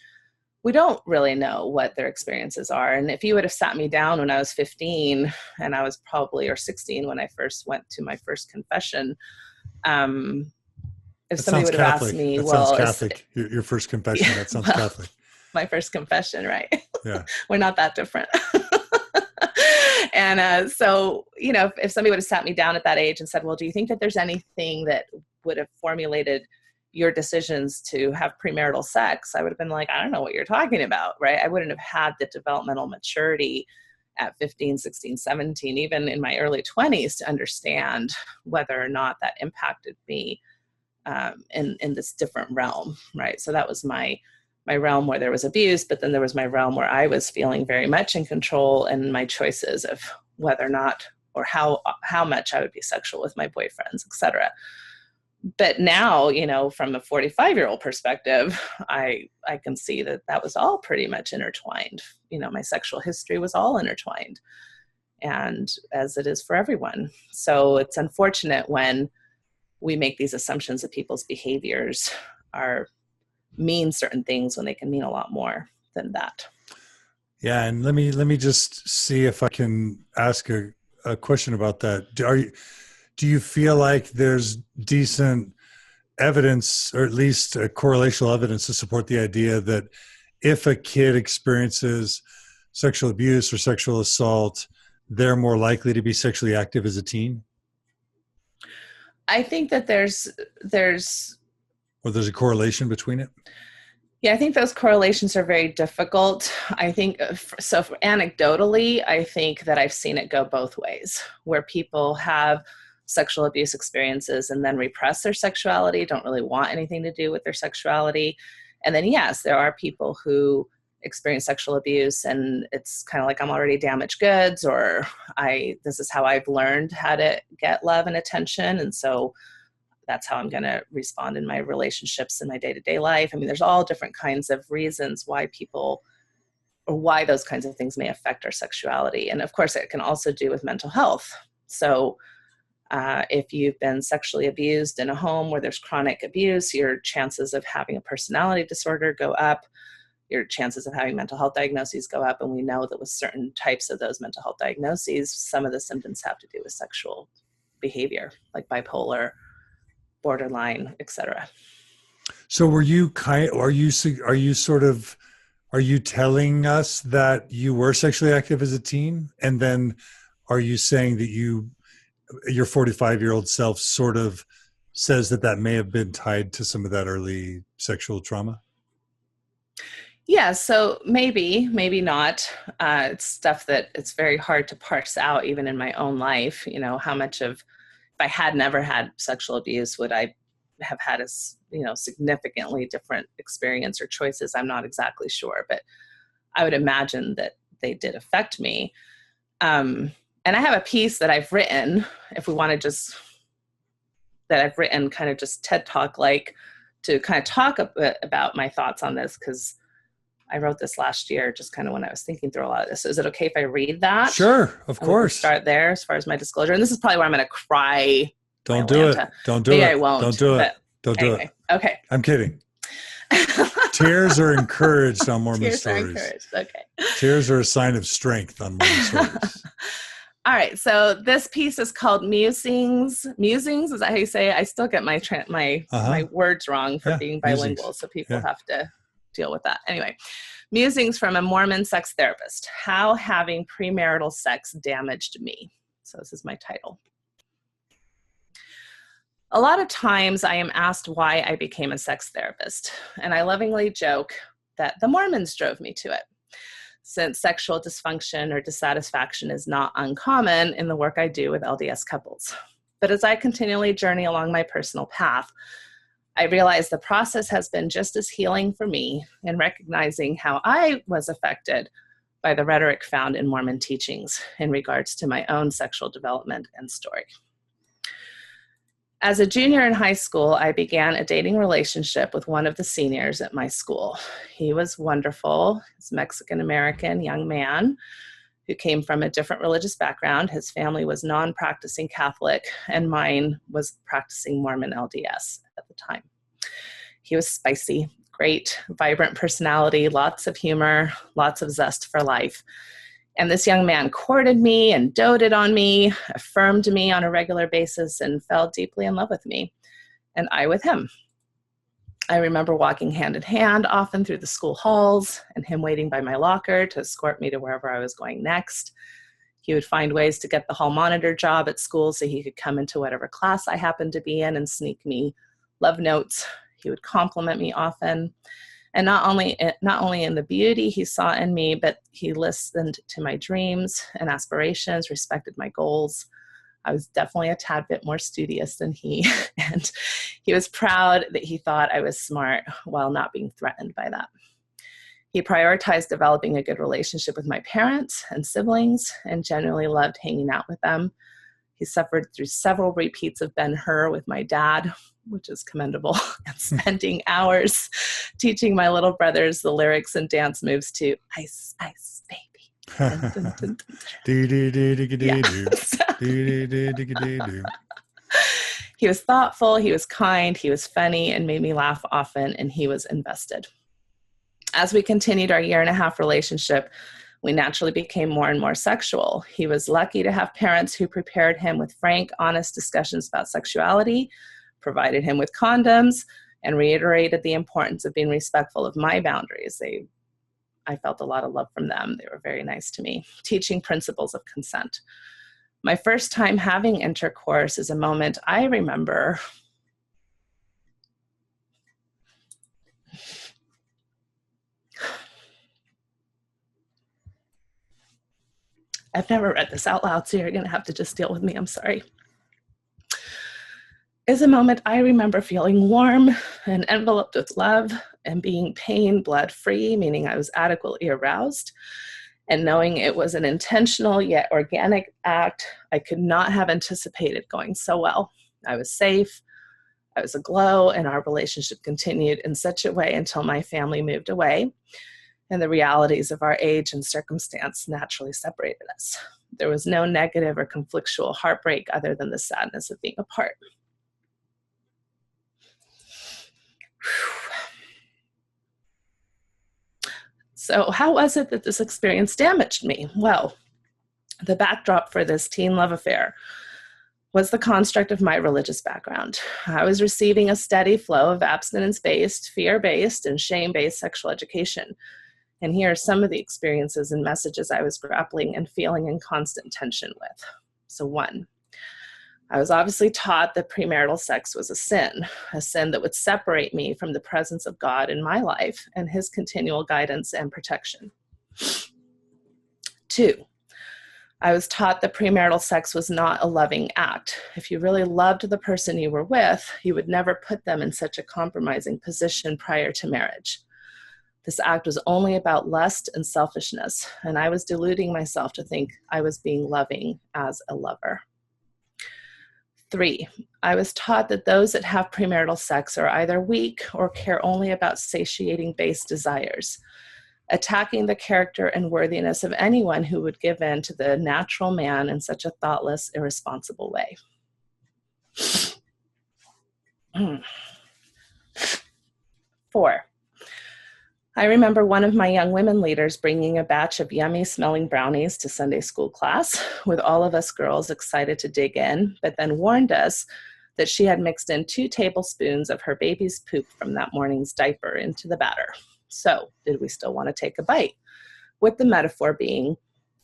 we don't really know what their experiences are. And if you would have sat me down when I was 15 and I was or 16 when I first went to my first confession, if somebody would have asked me, that sounds Catholic. Your first confession, that sounds Catholic. My first confession, right? Yeah. We're not that different. And so, if somebody would have sat me down at that age and said, well, do you think that there's anything that would have formulated your decisions to have premarital sex? I would have been like, I don't know what you're talking about, right? I wouldn't have had the developmental maturity at 15, 16, 17, even in my early 20s, to understand whether or not that impacted me in this different realm, right? So that was my realm where there was abuse, but then there was my realm where I was feeling very much in control and my choices of whether or not or how much I would be sexual with my boyfriends, etc. But now, from a 45-year-old perspective, I can see that was all pretty much intertwined. My sexual history was all intertwined, and as it is for everyone. So it's unfortunate when we make these assumptions that people's behaviors mean certain things when they can mean a lot more than that. Yeah, and let me just see if I can ask a question about that. Do you feel like there's decent evidence, or at least correlational evidence, to support the idea that if a kid experiences sexual abuse or sexual assault, they're more likely to be sexually active as a teen? I think that there's a correlation between it? Yeah, I think those correlations are very difficult. I think, anecdotally, I think that I've seen it go both ways, where people have sexual abuse experiences and then repress their sexuality, don't really want anything to do with their sexuality. And then, yes, there are people who experience sexual abuse and it's kind of like, I'm already damaged goods, or this is how I've learned how to get love and attention. And so that's how I'm going to respond in my relationships in my day-to-day life. I mean, there's all different kinds of reasons why those kinds of things may affect our sexuality. And of course, it can also do with mental health. So if you've been sexually abused in a home where there's chronic abuse, your chances of having a personality disorder go up, your chances of having mental health diagnoses go up. And we know that with certain types of those mental health diagnoses, some of the symptoms have to do with sexual behavior, like bipolar, borderline, etc. So are you telling us that you were sexually active as a teen? And then are you saying that your 45-year-old self sort of says that may have been tied to some of that early sexual trauma? Yeah, so maybe not. It's stuff that it's very hard to parse out even in my own life. How much of, if I had never had sexual abuse, would I have had a significantly different experience or choices? I'm not exactly sure, but I would imagine that they did affect me. And I have a piece that I've written, if we want to that I've written kind of just TED Talk like, to kind of talk a bit about my thoughts on this, because I wrote this last year, just kind of when I was thinking through a lot of this. So is it okay if I read that? Sure, of course. Start there as far as my disclosure. And this is probably where I'm going to cry. Don't do it. Don't do it. I won't. Don't do it. Don't do it. Okay. I'm kidding. Tears are encouraged on Mormon Stories. Tears are encouraged. Okay. Tears are a sign of strength on Mormon Stories. All right. So this piece is called Musings. Musings, is that how you say it? I still get my words wrong for being bilingual. Musings. So people have to deal with that. Anyway, Musings from a Mormon sex therapist: How Having Premarital Sex Damaged Me. So this is my title. A lot of times I am asked why I became a sex therapist, and I lovingly joke that the Mormons drove me to it, since sexual dysfunction or dissatisfaction is not uncommon in the work I do with LDS couples. But as I continually journey along my personal path, I realize the process has been just as healing for me in recognizing how I was affected by the rhetoric found in Mormon teachings in regards to my own sexual development and story. As a junior in high school, I began a dating relationship with one of the seniors at my school. He was wonderful. He's a Mexican-American young man who came from a different religious background. His family was non-practicing Catholic, and mine was practicing Mormon LDS at the time. He was spicy, great, vibrant personality, lots of humor, lots of zest for life. And this young man courted me and doted on me, affirmed me on a regular basis, and fell deeply in love with me, and I with him. I remember walking hand in hand often through the school halls, and him waiting by my locker to escort me to wherever I was going next. He would find ways to get the hall monitor job at school so he could come into whatever class I happened to be in and sneak me love notes. He would compliment me often. And not only in the beauty he saw in me, but he listened to my dreams and aspirations, respected my goals. I was definitely a tad bit more studious than he, and he was proud that he thought I was smart while not being threatened by that. He prioritized developing a good relationship with my parents and siblings and genuinely loved hanging out with them. He suffered through several repeats of Ben-Hur with my dad, which is commendable, and spending hours teaching my little brothers the lyrics and dance moves to Ice, Ice, Baby. Dun, dun, dun, dun. He was thoughtful, he was kind, he was funny, and made me laugh often, and he was invested. As we continued our 1.5-year relationship, we naturally became more and more sexual. He was lucky to have parents who prepared him with frank, honest discussions about sexuality, provided him with condoms, and reiterated the importance of being respectful of my boundaries. I felt a lot of love from them. They were very nice to me, teaching principles of consent. My first time having intercourse is a moment I remember. I've never read this out loud, so you're going to have to just deal with me. I'm sorry. Is a moment I remember feeling warm and enveloped with love and being pain blood free, meaning I was adequately aroused, and knowing it was an intentional yet organic act I could not have anticipated going so well. I was safe, I was aglow, and our relationship continued in such a way until my family moved away, and the realities of our age and circumstance naturally separated us. There was no negative or conflictual heartbreak other than the sadness of being apart. So how was it that this experience damaged me? Well, the backdrop for this teen love affair was the construct of my religious background. I was receiving a steady flow of abstinence-based, fear-based, and shame-based sexual education. And here are some of the experiences and messages I was grappling and feeling in constant tension with. So 1, I was obviously taught that premarital sex was a sin that would separate me from the presence of God in my life and his continual guidance and protection. 2, I was taught that premarital sex was not a loving act. If you really loved the person you were with, you would never put them in such a compromising position prior to marriage. This act was only about lust and selfishness, and I was deluding myself to think I was being loving as a lover. 3, I was taught that those that have premarital sex are either weak or care only about satiating base desires, attacking the character and worthiness of anyone who would give in to the natural man in such a thoughtless, irresponsible way. 4, I remember one of my young women leaders bringing a batch of yummy smelling brownies to Sunday school class, with all of us girls excited to dig in, but then warned us that she had mixed in 2 tablespoons of her baby's poop from that morning's diaper into the batter. So, did we still want to take a bite? With the metaphor being,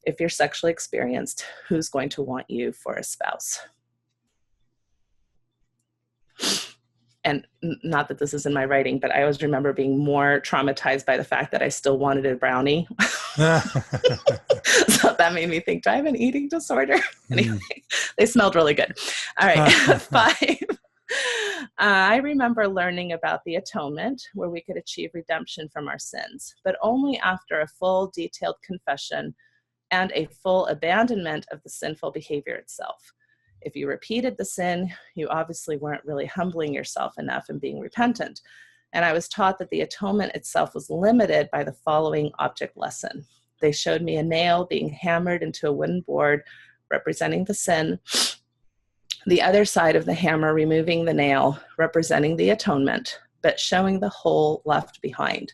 if you're sexually experienced, who's going to want you for a spouse? And not that this is in my writing, but I always remember being more traumatized by the fact that I still wanted a brownie. So that made me think, do I have an eating disorder? Anyway, they smelled really good. All right, 5. I remember learning about the atonement, where we could achieve redemption from our sins, but only after a full, detailed confession and a full abandonment of the sinful behavior itself. If you repeated the sin, you obviously weren't really humbling yourself enough and being repentant. And I was taught that the atonement itself was limited by the following object lesson. They showed me a nail being hammered into a wooden board representing the sin, the other side of the hammer removing the nail, representing the atonement, but showing the hole left behind,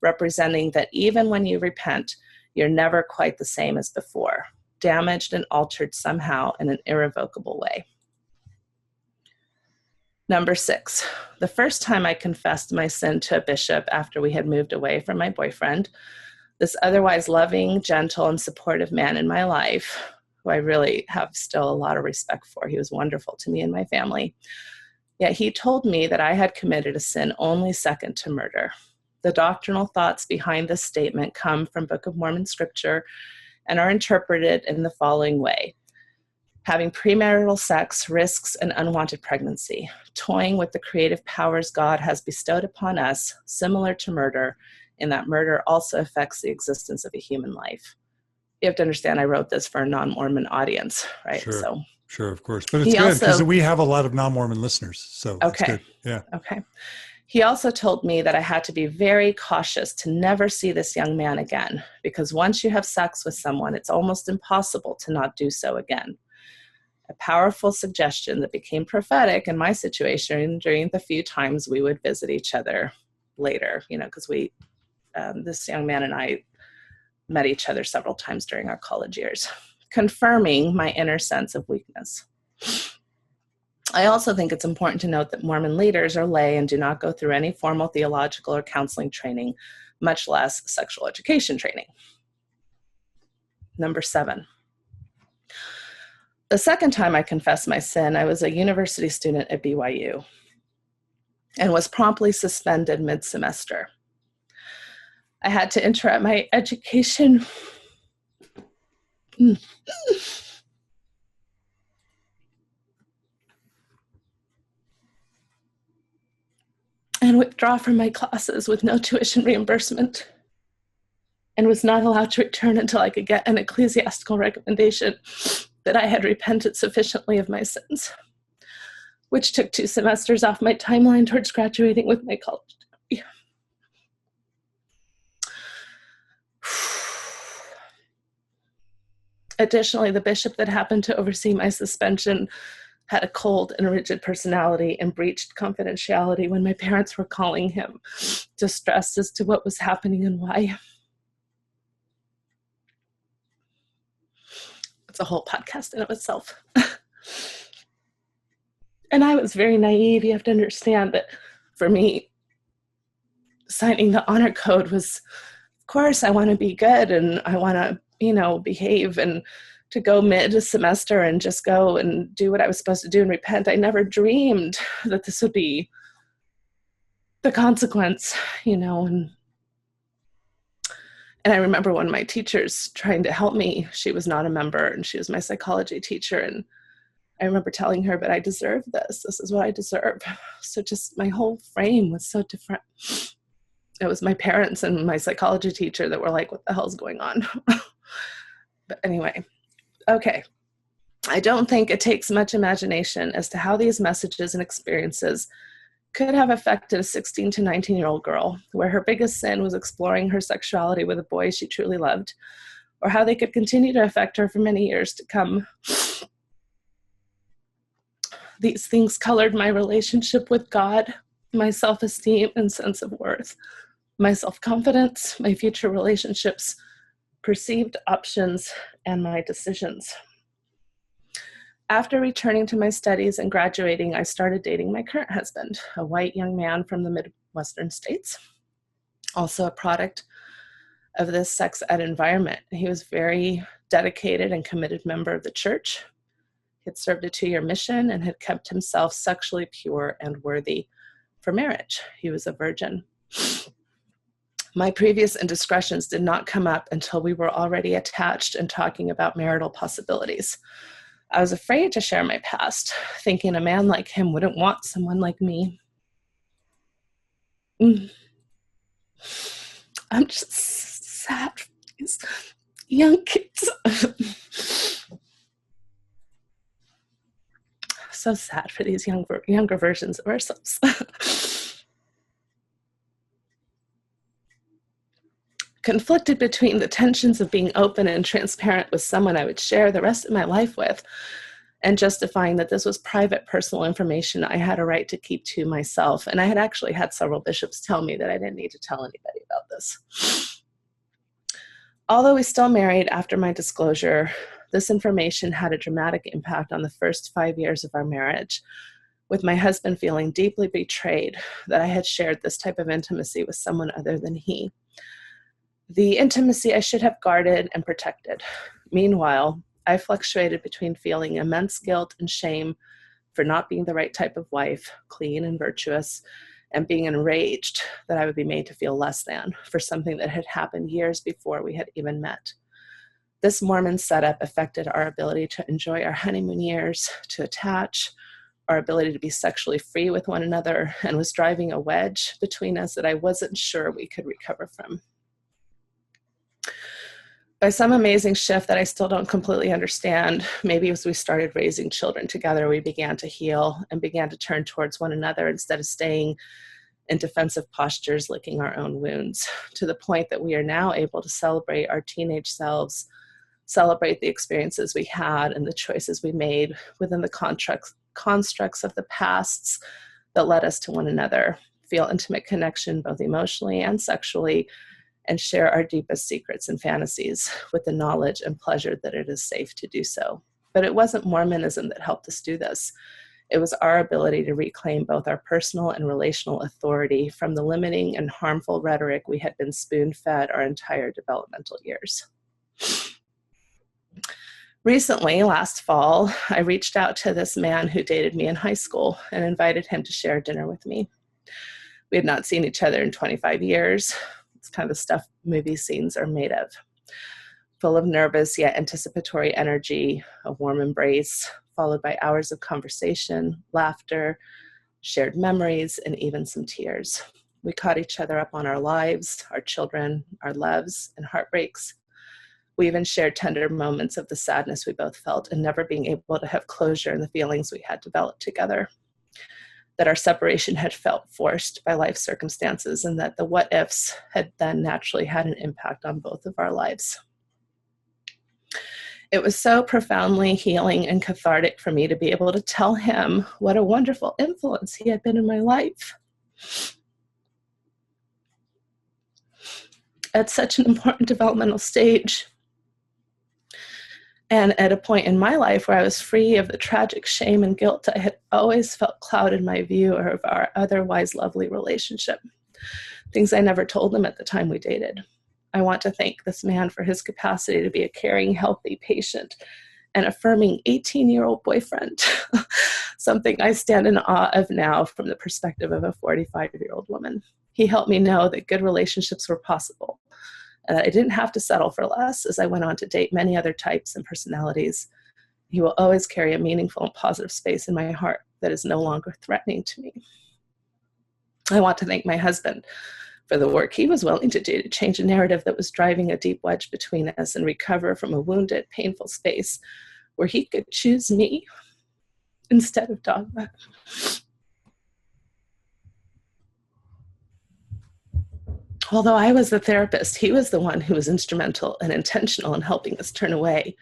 representing that even when you repent, you're never quite the same as before, damaged and altered somehow in an irrevocable way. Number 6, the first time I confessed my sin to a bishop after we had moved away from my boyfriend, this otherwise loving, gentle, and supportive man in my life, who I really have still a lot of respect for. He was wonderful to me and my family. Yet he told me that I had committed a sin only second to murder. The doctrinal thoughts behind this statement come from Book of Mormon scripture and are interpreted in the following way. Having premarital sex risks an unwanted pregnancy, toying with the creative powers God has bestowed upon us, similar to murder, in that murder also affects the existence of a human life. You have to understand, I wrote this for a non-Mormon audience, right? Sure, of course. But it's good because we have a lot of non-Mormon listeners. So it's good. Yeah. Okay. He also told me that I had to be very cautious to never see this young man again, because once you have sex with someone, it's almost impossible to not do so again. A powerful suggestion that became prophetic in my situation during the few times we would visit each other later, because this young man and I met each other several times during our college years, confirming my inner sense of weakness. I also think it's important to note that Mormon leaders are lay and do not go through any formal theological or counseling training, much less sexual education training. Number 7. The second time I confessed my sin, I was a university student at BYU and was promptly suspended mid-semester. I had to interrupt my education and withdraw from my classes with no tuition reimbursement, and was not allowed to return until I could get an ecclesiastical recommendation that I had repented sufficiently of my sins, which took 2 semesters off my timeline towards graduating with my college degree. Additionally, the bishop that happened to oversee my suspension had a cold and rigid personality and breached confidentiality when my parents were calling him, distressed as to what was happening and why. It's a whole podcast in of itself. And I was very naive. You have to understand that for me, signing the honor code was, of course, I want to be good and I want to, behave, and to go mid-semester and just go and do what I was supposed to do and repent. I never dreamed that this would be the consequence, and I remember one of my teachers trying to help me. She was not a member and she was my psychology teacher. And I remember telling her, but I deserve this. This is what I deserve. So just my whole frame was so different. It was my parents and my psychology teacher that were like, what the hell's going on? But anyway, okay. I don't think it takes much imagination as to how these messages and experiences could have affected a 16 to 19-year-old girl, where her biggest sin was exploring her sexuality with a boy she truly loved, or how they could continue to affect her for many years to come. These things colored my relationship with God, my self-esteem and sense of worth, my self-confidence, my future relationships, perceived options, and my decisions. After returning to my studies and graduating, I started dating my current husband, a white young man from the Midwestern states, also a product of this sex ed environment. He was very dedicated and committed member of the church. He had served a 2-year mission and had kept himself sexually pure and worthy for marriage. He was a virgin. My previous indiscretions did not come up until we were already attached and talking about marital possibilities. I was afraid to share my past, thinking a man like him wouldn't want someone like me. I'm just sad for these young kids. So sad for these younger versions of ourselves. Conflicted between the tensions of being open and transparent with someone I would share the rest of my life with, and justifying that this was private, personal information I had a right to keep to myself. And I had actually had several bishops tell me that I didn't need to tell anybody about this. Although we still married after my disclosure, this information had a dramatic impact on the first 5 years of our marriage, with my husband feeling deeply betrayed that I had shared this type of intimacy with someone other than he. The intimacy I should have guarded and protected. Meanwhile, I fluctuated between feeling immense guilt and shame for not being the right type of wife, clean and virtuous, and being enraged that I would be made to feel less than for something that had happened years before we had even met. This Mormon setup affected our ability to enjoy our honeymoon years, to attach, our ability to be sexually free with one another, and was driving a wedge between us that I wasn't sure we could recover from. By some amazing shift that I still don't completely understand, maybe as we started raising children together, we began to heal and began to turn towards one another instead of staying in defensive postures, licking our own wounds, to the point that we are now able to celebrate our teenage selves, celebrate the experiences we had and the choices we made within the constructs of the pasts that led us to one another, feel intimate connection both emotionally and sexually, and share our deepest secrets and fantasies with the knowledge and pleasure that it is safe to do so. But it wasn't Mormonism that helped us do this. It was our ability to reclaim both our personal and relational authority from the limiting and harmful rhetoric we had been spoon-fed our entire developmental years. Recently, last fall, I reached out to this man who dated me in high school and invited him to share dinner with me. We had not seen each other in 25 years. It's kind of the stuff movie scenes are made of. Full of nervous yet anticipatory energy, a warm embrace, followed by hours of conversation, laughter, shared memories, and even some tears. We caught each other up on our lives, our children, our loves, and heartbreaks. We even shared tender moments of the sadness we both felt and never being able to have closure in the feelings we had developed together. That our separation had felt forced by life circumstances, and that the what-ifs had then naturally had an impact on both of our lives. It was so profoundly healing and cathartic for me to be able to tell him what a wonderful influence he had been in my life. At such an important developmental stage, and at a point in my life where I was free of the tragic shame and guilt I had always felt clouded my view of our otherwise lovely relationship, things I never told him at the time we dated. I want to thank this man for his capacity to be a caring, healthy, patient, and affirming 18-year-old boyfriend, something I stand in awe of now from the perspective of a 45-year-old woman. He helped me know that good relationships were possible, and that I didn't have to settle for less as I went on to date many other types and personalities. He will always carry a meaningful and positive space in my heart that is no longer threatening to me. I want to thank my husband for the work he was willing to do to change a narrative that was driving a deep wedge between us and recover from a wounded, painful space where he could choose me instead of dogma. Although I was the therapist, he was the one who was instrumental and intentional in helping us turn away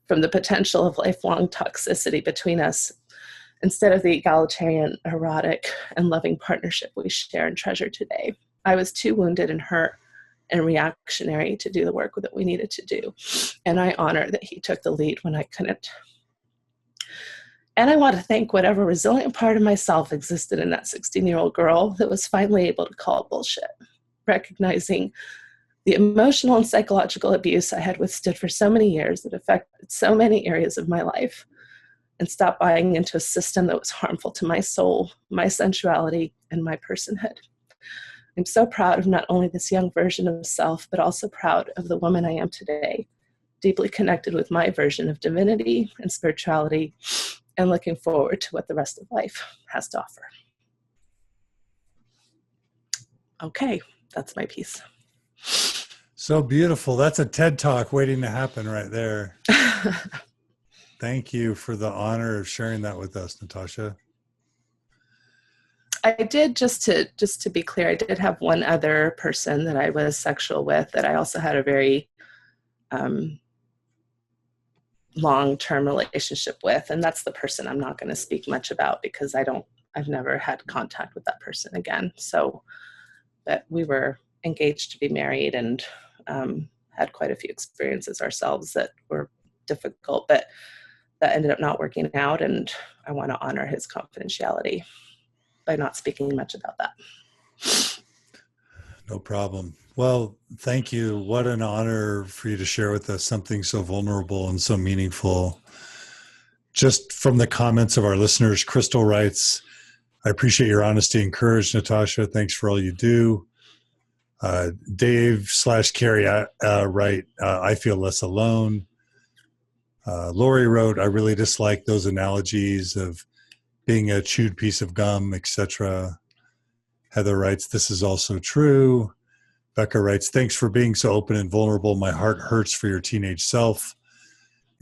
from the potential of lifelong toxicity between us instead of the egalitarian, erotic, and loving partnership we share and treasure today. I was too wounded and hurt and reactionary to do the work that we needed to do, and I honor that he took the lead when I couldn't. And I want to thank whatever resilient part of myself existed in that 16-year-old girl that was finally able to call bullshit, recognizing the emotional and psychological abuse I had withstood for so many years that affected so many areas of my life, and stop buying into a system that was harmful to my soul, my sensuality, and my personhood. I'm so proud of not only this young version of self, but also proud of the woman I am today, deeply connected with my version of divinity and spirituality, and looking forward to what the rest of life has to offer. Okay, that's my piece. So beautiful. That's a TED Talk waiting to happen right there. Thank you for the honor of sharing that with us, Natasha. I did, just to be clear, I did have one other person that I was sexual with that I also had a very long-term relationship with, and that's the person I'm not going to speak much about because I've never had contact with that person again. So, but we were engaged to be married and had quite a few experiences ourselves that were difficult, but that ended up not working out, and I want to honor his confidentiality by not speaking much about that. No problem. Well, thank you. What an honor for you to share with us something so vulnerable and so meaningful. Just from the comments of our listeners, Crystal writes, I appreciate your honesty and courage, Natasha. Thanks for all you do. Dave/Carrie write, I feel less alone. Lori wrote, I really dislike those analogies of being a chewed piece of gum, etc. Heather writes, this is also true. Becca writes, thanks for being so open and vulnerable. My heart hurts for your teenage self.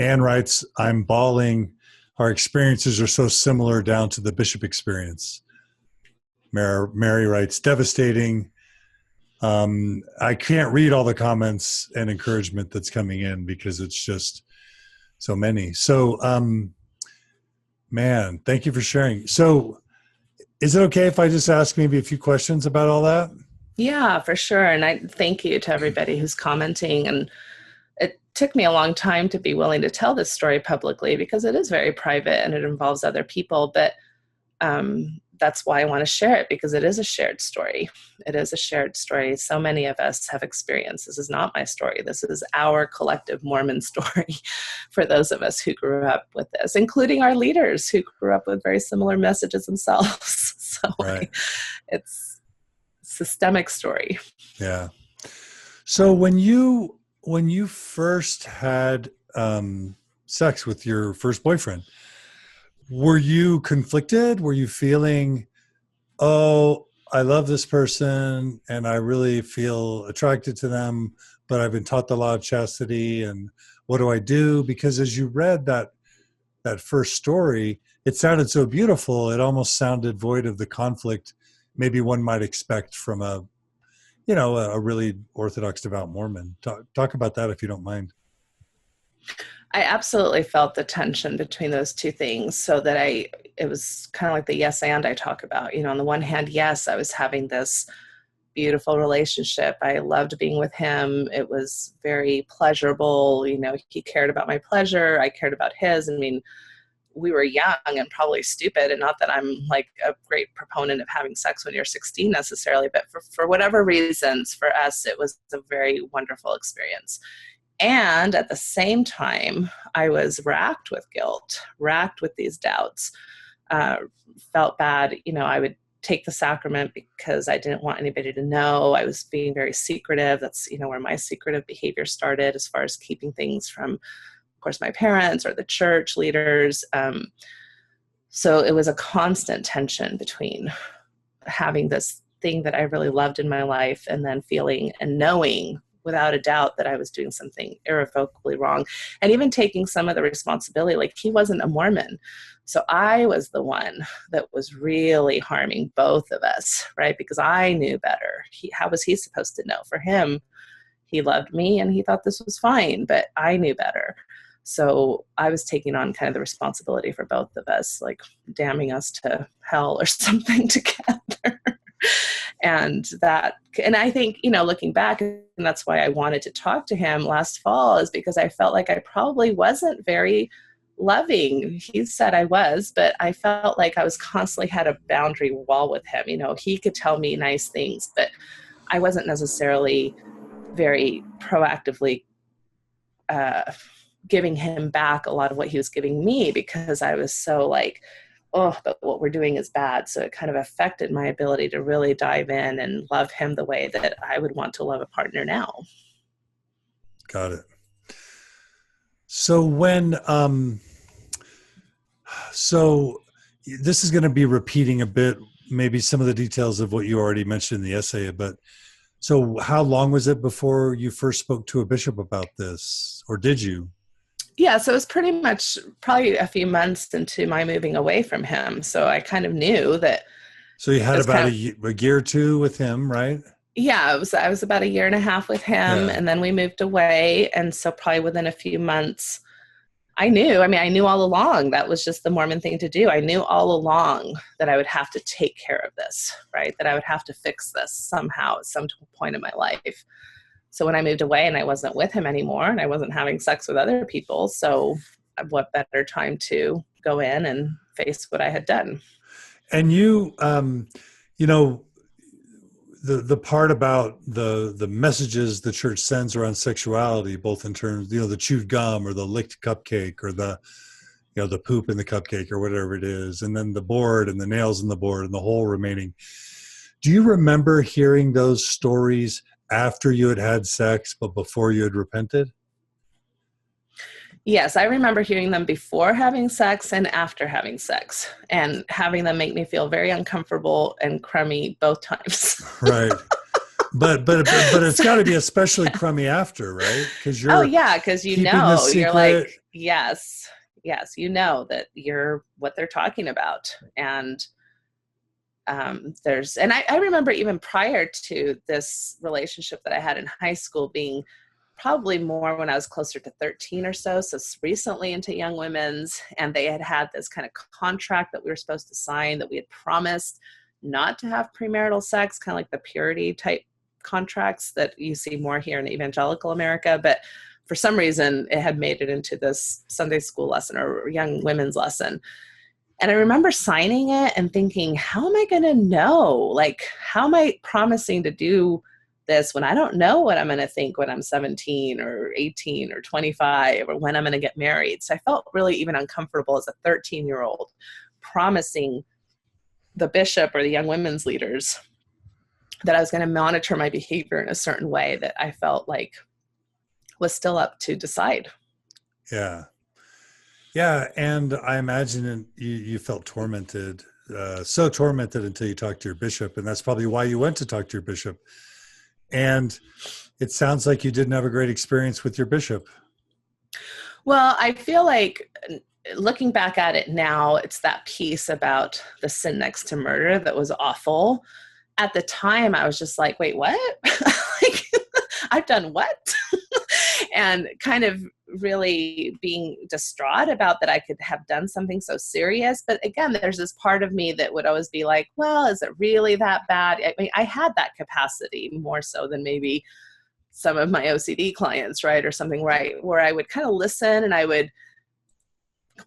Anne writes, I'm bawling. Our experiences are so similar down to the Bishop experience. Mary writes, devastating. I can't read all the comments and encouragement that's coming in because it's just so many. So, man, thank you for sharing. So is it okay if I just ask maybe a few questions about all that? Yeah, for sure. And I thank you to everybody who's commenting. And it took me a long time to be willing to tell this story publicly because it is very private and it involves other people. But that's why I want to share it, because it is a shared story. It is a shared story. So many of us have experienced. This is not my story. This is our collective Mormon story for those of us who grew up with this, including our leaders who grew up with very similar messages themselves. So right. It's a systemic story. Yeah. So when you first had sex with your first boyfriend, were you conflicted? Were you feeling, oh, I love this person and I really feel attracted to them, but I've been taught the law of chastity and what do I do? Because as you read that first story, it sounded so beautiful. It almost sounded void of the conflict maybe one might expect from a really Orthodox devout Mormon. Talk about that if you don't mind. I absolutely felt the tension between those two things, so that it was kind of like the yes and I talk about. On the one hand, yes, I was having this beautiful relationship. I loved being with him. It was very pleasurable. He cared about my pleasure. I cared about his. I mean, we were young and probably stupid, and not that I'm like a great proponent of having sex when you're 16 necessarily, but for whatever reasons, for us, it was a very wonderful experience. And at the same time, I was racked with guilt, racked with these doubts, felt bad. I would take the sacrament because I didn't want anybody to know. I was being very secretive. That's, where my secretive behavior started as far as keeping things from, of course, my parents or the church leaders. So it was a constant tension between having this thing that I really loved in my life and then feeling and knowing without a doubt that I was doing something irrevocably wrong, and even taking some of the responsibility. Like, he wasn't a Mormon. So I was the one that was really harming both of us, right? Because I knew better. How was he supposed to know? For him, he loved me and he thought this was fine, but I knew better. So I was taking on kind of the responsibility for both of us, like damning us to hell or something together. And I think, looking back, and that's why I wanted to talk to him last fall, is because I felt like I probably wasn't very loving. He said I was, but I felt like I was constantly had a boundary wall with him. He could tell me nice things, but I wasn't necessarily very proactively giving him back a lot of what he was giving me, because I was so like, oh, but what we're doing is bad. So it kind of affected my ability to really dive in and love him the way that I would want to love a partner now. Got it. So so this is going to be repeating a bit, maybe some of the details of what you already mentioned in the essay, but so how long was it before you first spoke to a bishop about this, or did you? Yeah, so it was pretty much probably a few months into my moving away from him. So I kind of knew that. So you had about a year or two with him, right? Yeah, I was about a year and a half with him, and then we moved away. And so probably within a few months, I knew all along that was just the Mormon thing to do. I knew all along that I would have to take care of this, right? That I would have to fix this somehow at some point in my life. So when I moved away and I wasn't with him anymore and I wasn't having sex with other people, so what better time to go in and face what I had done? And the part about the messages the church sends around sexuality, both in terms, the chewed gum or the licked cupcake or the, the poop in the cupcake or whatever it is, and then the board and the nails in the board and the whole remaining. Do you remember hearing those stories after you had had sex, but before you had repented? Yes, I remember hearing them before having sex and after having sex, and having them make me feel very uncomfortable and crummy both times. Right. But it's got to be especially crummy after, right? Because Oh you're yeah, because keeping the secret. you're like, yes, you know that you're what they're talking about. And I remember even prior to this relationship that I had in high school being probably more when I was closer to 13 or so recently into young women's, and they had this kind of contract that we were supposed to sign, that we had promised not to have premarital sex, kind of like the purity type contracts that you see more here in evangelical America. But for some reason, it had made it into this Sunday school lesson or young women's lesson. And I remember signing it and thinking, how am I going to know? Like, how am I promising to do this when I don't know what I'm going to think when I'm 17 or 18 or 25 or when I'm going to get married? So I felt really even uncomfortable as a 13-year-old promising the bishop or the young women's leaders that I was going to monitor my behavior in a certain way that I felt like was still up to decide. Yeah. Yeah. And I imagine you felt tormented, so tormented until you talked to your bishop. And that's probably why you went to talk to your bishop. And it sounds like you didn't have a great experience with your bishop. Well, I feel like looking back at it now, it's that piece about the sin next to murder that was awful. At the time, I was just like, wait, what? Like, I've done what? And kind of really being distraught about that I could have done something so serious. But again, there's this part of me that would always be like, well, is it really that bad? I mean, I had that capacity more so than maybe some of my OCD clients, right? Or something where I would kind of listen and I would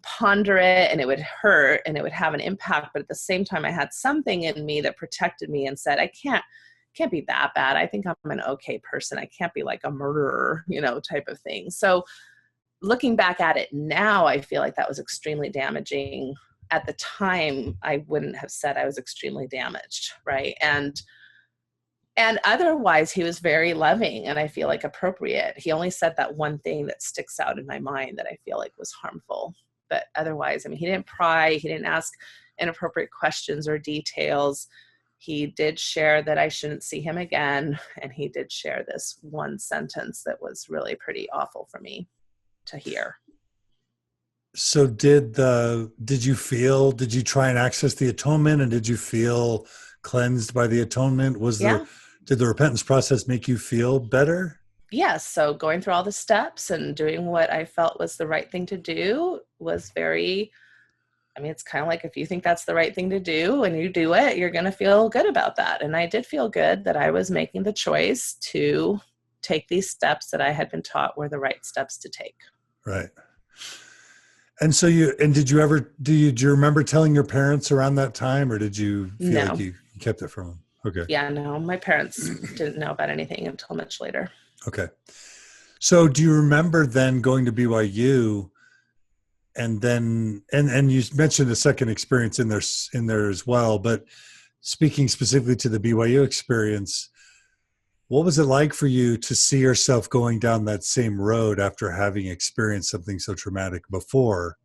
ponder it, and it would hurt and it would have an impact. But at the same time, I had something in me that protected me and said, I can't be that bad. I think I'm an okay person. I can't be like a murderer, type of thing. So looking back at it now, I feel like that was extremely damaging. At the time, I wouldn't have said I was extremely damaged, right? And otherwise, he was very loving and I feel like appropriate. He only said that one thing that sticks out in my mind that I feel like was harmful. But otherwise, I mean, he didn't pry. He didn't ask inappropriate questions or details. He did share that I shouldn't see him again. And he did share this one sentence that was really pretty awful for me to hear. So did you try and access the atonement, and did you feel cleansed by the atonement? Did the repentance process make you feel better? Yes. So going through all the steps and doing what I felt was the right thing to do was it's kind of like if you think that's the right thing to do and you do it, you're going to feel good about that. And I did feel good that I was making the choice to take these steps that I had been taught were the right steps to take. Right. And so do you remember telling your parents around that time, or did you feel like you kept it from them? Okay. Yeah, no, my parents didn't know about anything until much later. Okay. So do you remember then going to BYU and then, and you mentioned a second experience in there as well, but speaking specifically to the BYU experience, what was it like for you to see yourself going down that same road after having experienced something so traumatic before?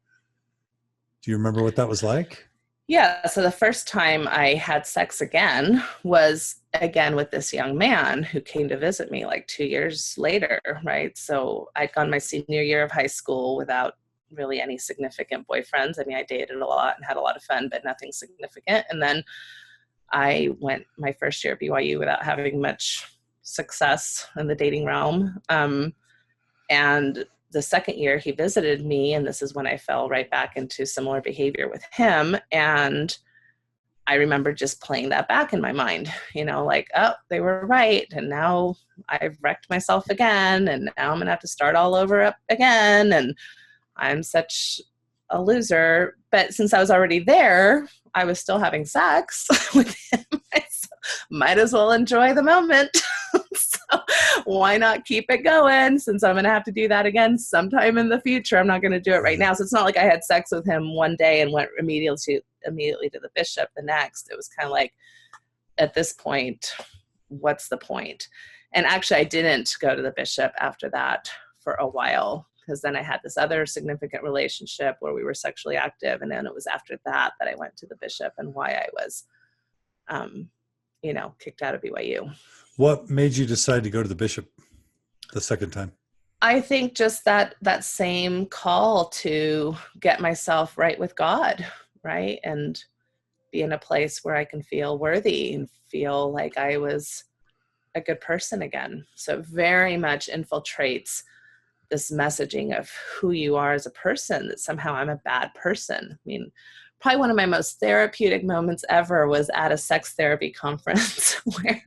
Do you remember what that was like? Yeah. So the first time I had sex again was again with this young man who came to visit me like 2 years later, right? So I'd gone my senior year of high school without really any significant boyfriends. I mean, I dated a lot and had a lot of fun, but nothing significant. And then I went my first year at BYU without having much success in the dating realm. And the second year he visited me, and this is when I fell right back into similar behavior with him. And I remember just playing that back in my mind, like, oh, they were right. And now I've wrecked myself again. And now I'm going to have to start all over up again. And I'm such a loser. But since I was already there, I was still having sex with him. I might as well enjoy the moment. So why not keep it going, since I'm going to have to do that again sometime in the future. I'm not going to do it right now. So it's not like I had sex with him one day and went immediately to the bishop the next. It was kind of like, at this point, what's the point? And actually, I didn't go to the bishop after that for a while, because then I had this other significant relationship where we were sexually active. And then it was after that that I went to the bishop, and why I was, kicked out of BYU. What made you decide to go to the bishop the second time? I think just that same call to get myself right with God, right? And be in a place where I can feel worthy and feel like I was a good person again. So it very much infiltrates this messaging of who you are as a person, that somehow I'm a bad person. I mean, probably one of my most therapeutic moments ever was at a sex therapy conference where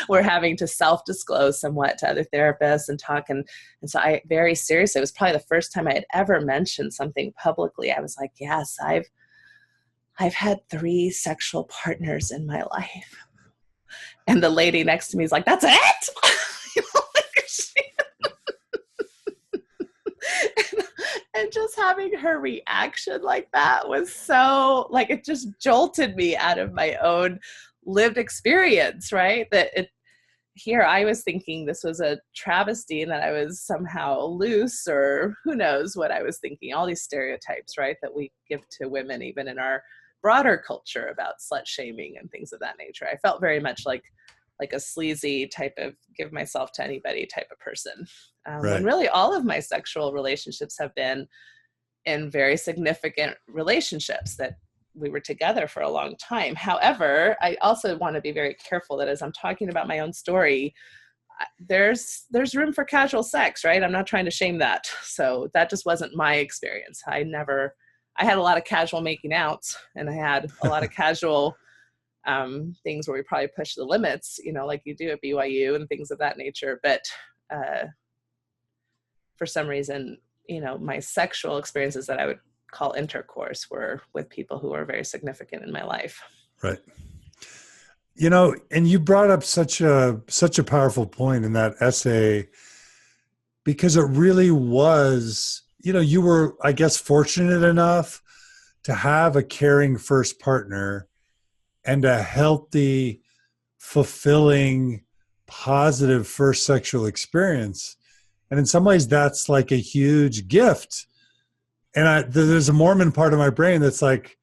we're having to self-disclose somewhat to other therapists and talk. And so I very seriously, it was probably the first time I had ever mentioned something publicly. I was like, yes, I've had 3 sexual partners in my life. And the lady next to me is like, that's it? And just having her reaction like that was so, like, it just jolted me out of my own lived experience, right? Here I was thinking this was a travesty and that I was somehow loose, or who knows what I was thinking. All these stereotypes, right, that we give to women, even in our broader culture, about slut shaming and things of that nature. I felt very much like a sleazy type of give myself to anybody type of person. Right. When really all of my sexual relationships have been in very significant relationships that we were together for a long time. However, I also want to be very careful that as I'm talking about my own story, there's room for casual sex, right? I'm not trying to shame that. So that just wasn't my experience. I had a lot of casual making outs, and I had a lot of casual things where we probably push the limits, like you do at BYU and things of that nature. But for some reason, my sexual experiences that I would call intercourse were with people who were very significant in my life. Right. And you brought up such a powerful point in that essay, because it really was, you were, I guess, fortunate enough to have a caring first partner and a healthy, fulfilling, positive first sexual experience. And in some ways, that's like a huge gift. And there's a Mormon part of my brain that's like,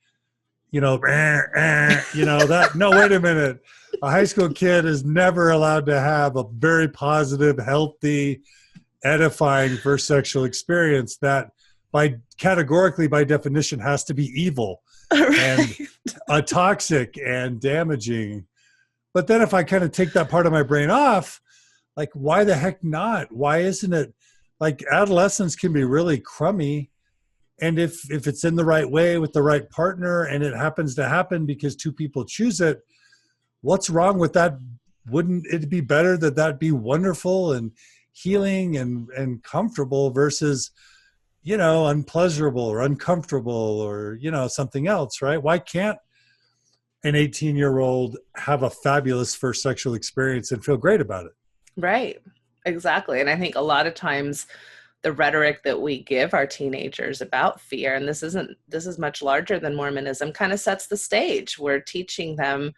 that, no, wait a minute. A high school kid is never allowed to have a very positive, healthy, edifying first sexual experience that categorically, by definition, has to be evil. Right. And toxic and damaging. But then if I kind of take that part of my brain off, like, why the heck not? Why isn't it, like, adolescence can be really crummy. And if it's in the right way with the right partner, and it happens to happen because 2 people choose it, what's wrong with that? Wouldn't it be better that be wonderful and healing and comfortable versus, unpleasurable or uncomfortable or, something else, right? Why can't an 18-year-old have a fabulous first sexual experience and feel great about it? Right. Exactly. And I think a lot of times the rhetoric that we give our teenagers about fear, and this is much larger than Mormonism, kind of sets the stage. We're teaching them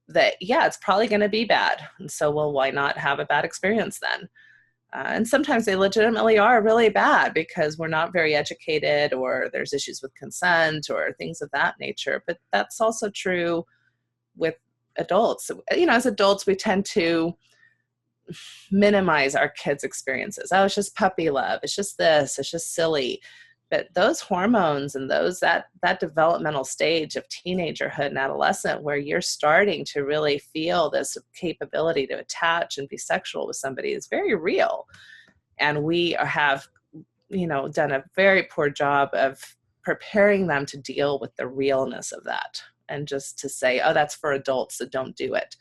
that, yeah, it's probably going to be bad. And so, well, why not have a bad experience then? And sometimes they legitimately are really bad because we're not very educated, or there's issues with consent or things of that nature. But that's also true with adults. As adults, we tend to minimize our kids' experiences. Oh, it's just puppy love. It's just this. It's just silly. But those hormones and that developmental stage of teenagerhood and adolescent, where you're starting to really feel this capability to attach and be sexual with somebody, is very real. And we have, done a very poor job of preparing them to deal with the realness of that, and just to say, oh, that's for adults, so don't do it.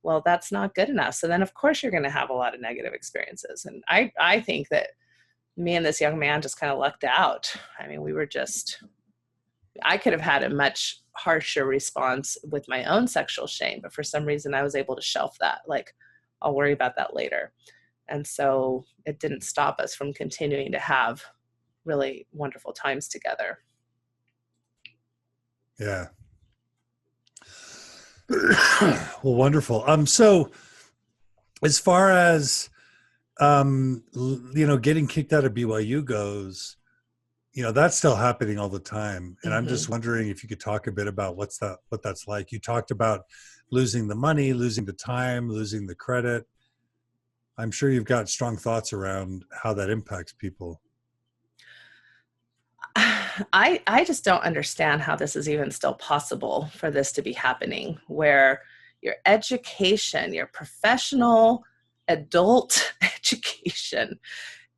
Well, that's not good enough. So then, of course, you're going to have a lot of negative experiences. And I think that me and this young man just kind of lucked out. I mean, I could have had a much harsher response with my own sexual shame, but for some reason I was able to shelf that. Like, I'll worry about that later. And so it didn't stop us from continuing to have really wonderful times together. Yeah. Well, wonderful. So as far as, getting kicked out of BYU goes, that's still happening all the time. And I'm just wondering if you could talk a bit about what that's like. You talked about losing the money, losing the time, losing the credit. I'm sure you've got strong thoughts around how that impacts people. I just don't understand how this is even still possible for this to be happening, where your education, your professional adult education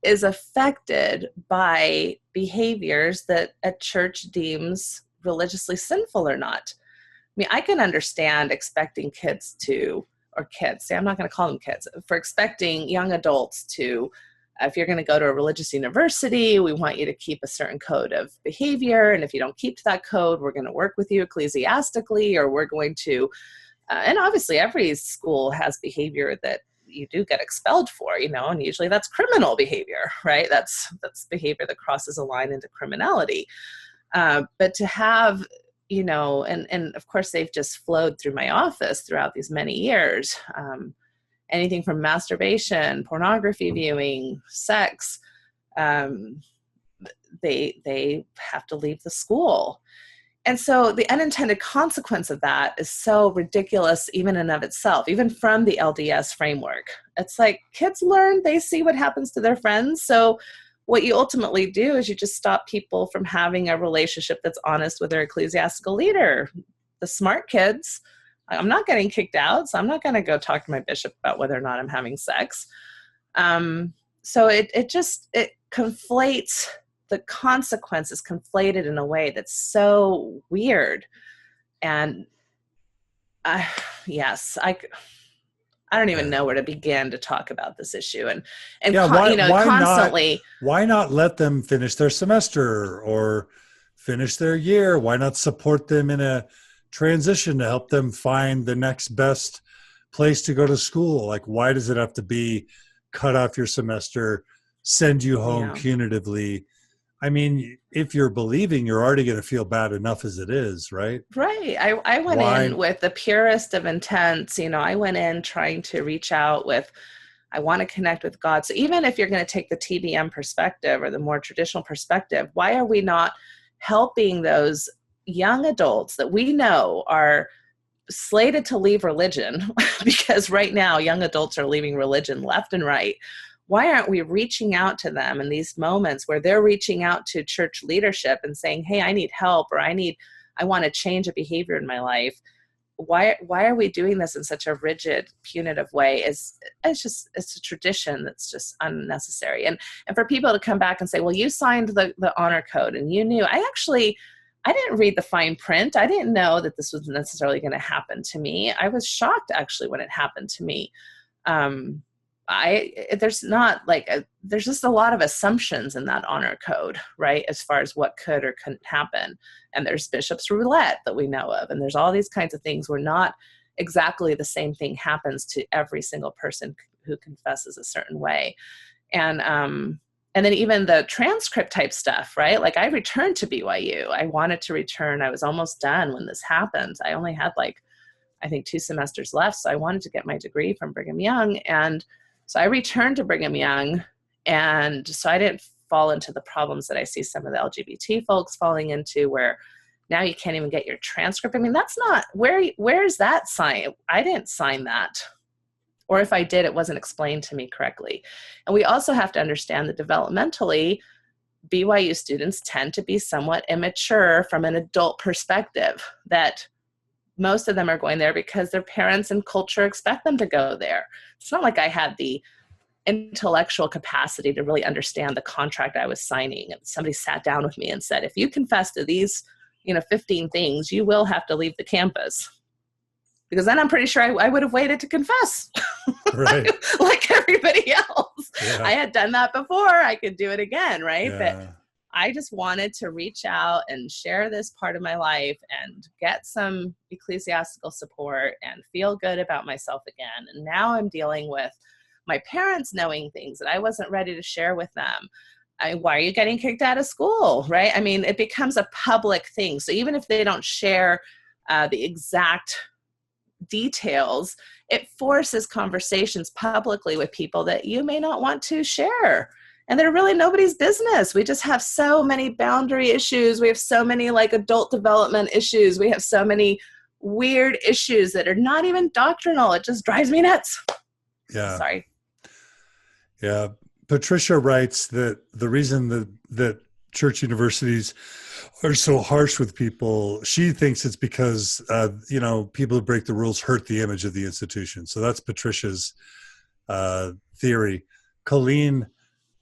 is affected by behaviors that a church deems religiously sinful or not. I mean, I can understand expecting kids to, or kids, see, I'm not going to call them kids, for expecting young adults to, if you're going to go to a religious university, we want you to keep a certain code of behavior. And if you don't keep to that code, we're going to work with you ecclesiastically, or we're going to, and obviously every school has behavior that you do get expelled for, and usually that's criminal behavior, right? That's behavior that crosses a line into criminality. But to have, and of course they've just flowed through my office throughout these many years. Anything from masturbation, pornography viewing, sex, they have to leave the school. And so the unintended consequence of that is so ridiculous even in of itself, even from the LDS framework. It's like kids learn, they see what happens to their friends. So what you ultimately do is you just stop people from having a relationship that's honest with their ecclesiastical leader. The smart kids, I'm not getting kicked out, so I'm not going to go talk to my bishop about whether or not I'm having sex. So it conflates, the consequences conflated in a way that's so weird. And yes, I don't even know where to begin to talk about this issue. And why constantly. Why not let them finish their semester or finish their year? Why not support them in a transition to help them find the next best place to go to school? Like, why does it have to be cut off your semester, send you home punitively? I mean, if you're believing, you're already going to feel bad enough as it is, right? Right. I went in with the purest of intents. I went in trying to reach out with, I want to connect with God. So even if you're going to take the TBM perspective or the more traditional perspective, why are we not helping those young adults that we know are slated to leave religion? Because right now young adults are leaving religion left and right. Why aren't we reaching out to them in these moments where they're reaching out to church leadership and saying, hey, I need help, or I want to change a behavior in my life? Why are we doing this in such a rigid, punitive way? It's a tradition that's just unnecessary. And for people to come back and say, well, you signed the honor code and you knew. I didn't read the fine print. I didn't know that this was necessarily going to happen to me. I was shocked actually when it happened to me. There's just a lot of assumptions in that honor code, right? As far as what could or couldn't happen. And there's Bishop's Roulette that we know of. And there's all these kinds of things where not exactly the same thing happens to every single person who confesses a certain way. And then even the transcript type stuff, right? Like I returned to BYU. I wanted to return. I was almost done when this happened. I only had I think 2 semesters left. So I wanted to get my degree from Brigham Young. And so I returned to Brigham Young. And so I didn't fall into the problems that I see some of the LGBT folks falling into, where now you can't even get your transcript. I mean, that's not, where's that sign? I didn't sign that. Or if I did, it wasn't explained to me correctly. And we also have to understand that developmentally, BYU students tend to be somewhat immature from an adult perspective, that most of them are going there because their parents and culture expect them to go there. It's not like I had the intellectual capacity to really understand the contract I was signing. And somebody sat down with me and said, if you confess to these, 15 things, you will have to leave the campus. Because then I'm pretty sure I would have waited to confess, Right. like everybody else. Yeah. I had done that before. I could do it again, right? Yeah. But I just wanted to reach out and share this part of my life and get some ecclesiastical support and feel good about myself again. And now I'm dealing with my parents knowing things that I wasn't ready to share with them. Why are you getting kicked out of school, right? I mean, it becomes a public thing. So even if they don't share the exact details, it forces conversations publicly with people that you may not want to share. And they're really nobody's business. We just have so many boundary issues. We have so many like adult development issues. We have so many weird issues that are not even doctrinal. It just drives me nuts. Yeah. Sorry. Yeah. Patricia writes that the reason that church universities are so harsh with people, she thinks it's because, people who break the rules hurt the image of the institution. So that's Patricia's theory. Colleen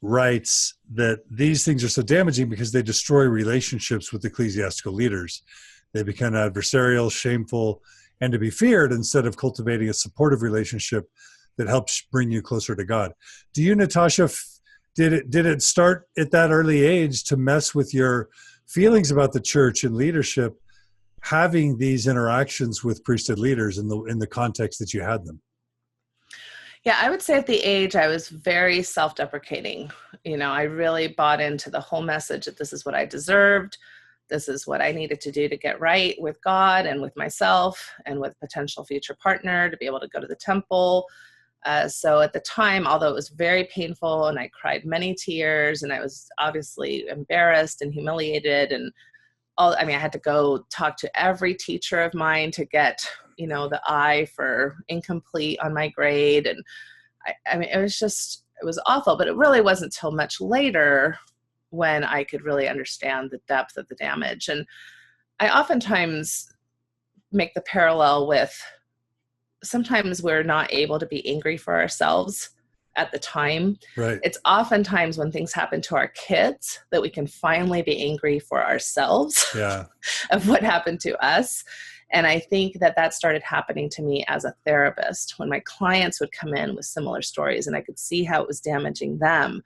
writes that these things are so damaging because they destroy relationships with ecclesiastical leaders. They become adversarial, shameful, and to be feared instead of cultivating a supportive relationship that helps bring you closer to God. Do you, Natasha, did it start at that early age to mess with your feelings about the church and leadership, having these interactions with priesthood leaders in the context that you had them? Yeah, I would say at the age I was very self-deprecating. I really bought into the whole message that this is what I deserved. This is what I needed to do to get right with God and with myself and with potential future partner, to be able to go to the temple. So at the time, although it was very painful and I cried many tears and I was obviously embarrassed and humiliated and I had to go talk to every teacher of mine to get, the I for incomplete on my grade. And it was awful, but it really wasn't till much later when I could really understand the depth of the damage. And I oftentimes make the parallel with sometimes we're not able to be angry for ourselves at the time. Right. It's oftentimes when things happen to our kids that we can finally be angry for ourselves of what happened to us. And I think that started happening to me as a therapist when my clients would come in with similar stories and I could see how it was damaging them.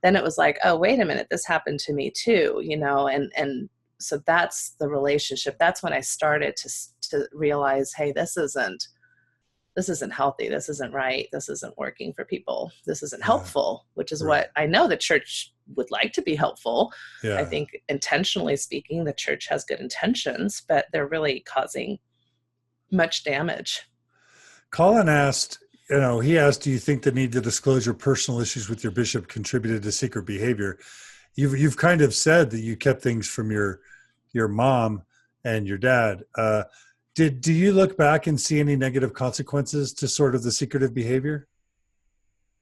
Then it was like, oh, wait a minute, this happened to me too, and so that's the relationship. That's when I started to realize, hey, this isn't healthy. This isn't right. This isn't working for people. This isn't helpful, which is what I know the church would like to be helpful. Yeah. I think intentionally speaking, the church has good intentions, but they're really causing much damage. Colin asked, he asked, do you think the need to disclose your personal issues with your bishop contributed to secret behavior? You've kind of said that you kept things from your mom and your dad. Do you look back and see any negative consequences to sort of the secretive behavior?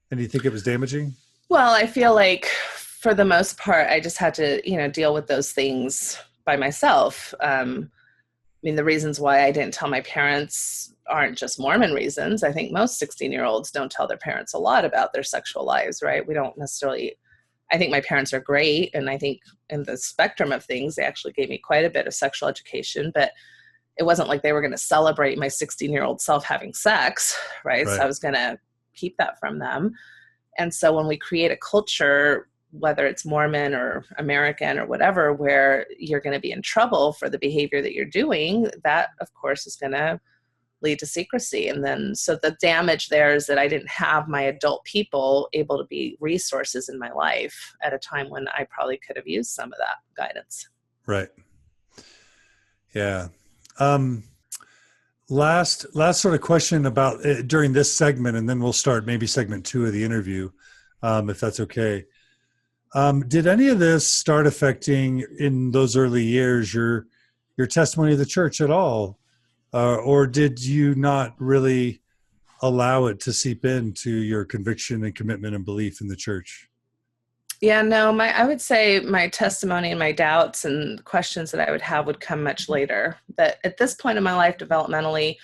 And do you think it was damaging? Well, I feel like for the most part, I just had to, deal with those things by myself. The reasons why I didn't tell my parents aren't just Mormon reasons. I think most 16-year-olds don't tell their parents a lot about their sexual lives, right? We don't necessarily, I think my parents are great. And I think in the spectrum of things, they actually gave me quite a bit of sexual education, but it wasn't like they were going to celebrate my 16-year-old self having sex, right? So I was going to keep that from them. And so when we create a culture, whether it's Mormon or American or whatever, where you're going to be in trouble for the behavior that you're doing, that of course is going to lead to secrecy. And then, so the damage there is that I didn't have my adult people able to be resources in my life at a time when I probably could have used some of that guidance. Right. Yeah. Last sort of question about during this segment, and then we'll start maybe segment 2 of the interview, if that's okay. Did any of this start affecting in those early years your testimony of the church at all, or did you not really allow it to seep into your conviction and commitment and belief in the church? Yeah, no, I would say my testimony and my doubts and questions that I would have would come much later. That at this point in my life, developmentally,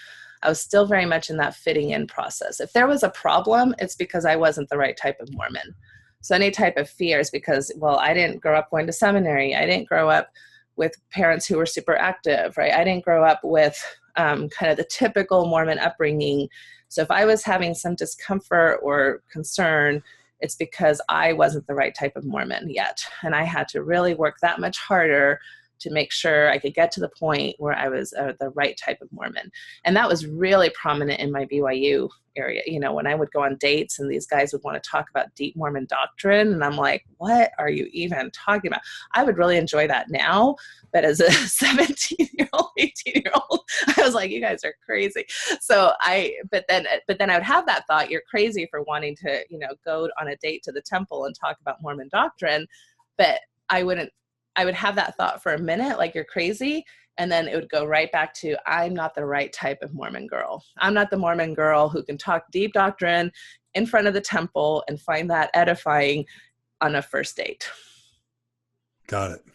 I was still very much in that fitting in process. If there was a problem, it's because I wasn't the right type of Mormon. So any type of fear is because, well, I didn't grow up going to seminary. I didn't grow up with parents who were super active, right? I didn't grow up with kind of the typical Mormon upbringing. So if I was having some discomfort or concern, it's because I wasn't the right type of Mormon yet. And I had to really work that much harder to make sure I could get to the point where I was the right type of Mormon. And that was really prominent in my BYU area. You know, when I would go on dates and these guys would want to talk about deep Mormon doctrine, and I'm like, what are you even talking about? I would really enjoy that now, but as a 17-year-old, 18-year-old, I was like, you guys are crazy. But then I would have that thought, you're crazy for wanting to, you know, go on a date to the temple and talk about Mormon doctrine. But I would have that thought for a minute, like, you're crazy. And then it would go right back to, I'm not the right type of Mormon girl. I'm not the Mormon girl who can talk deep doctrine in front of the temple and find that edifying on a first date. Got it.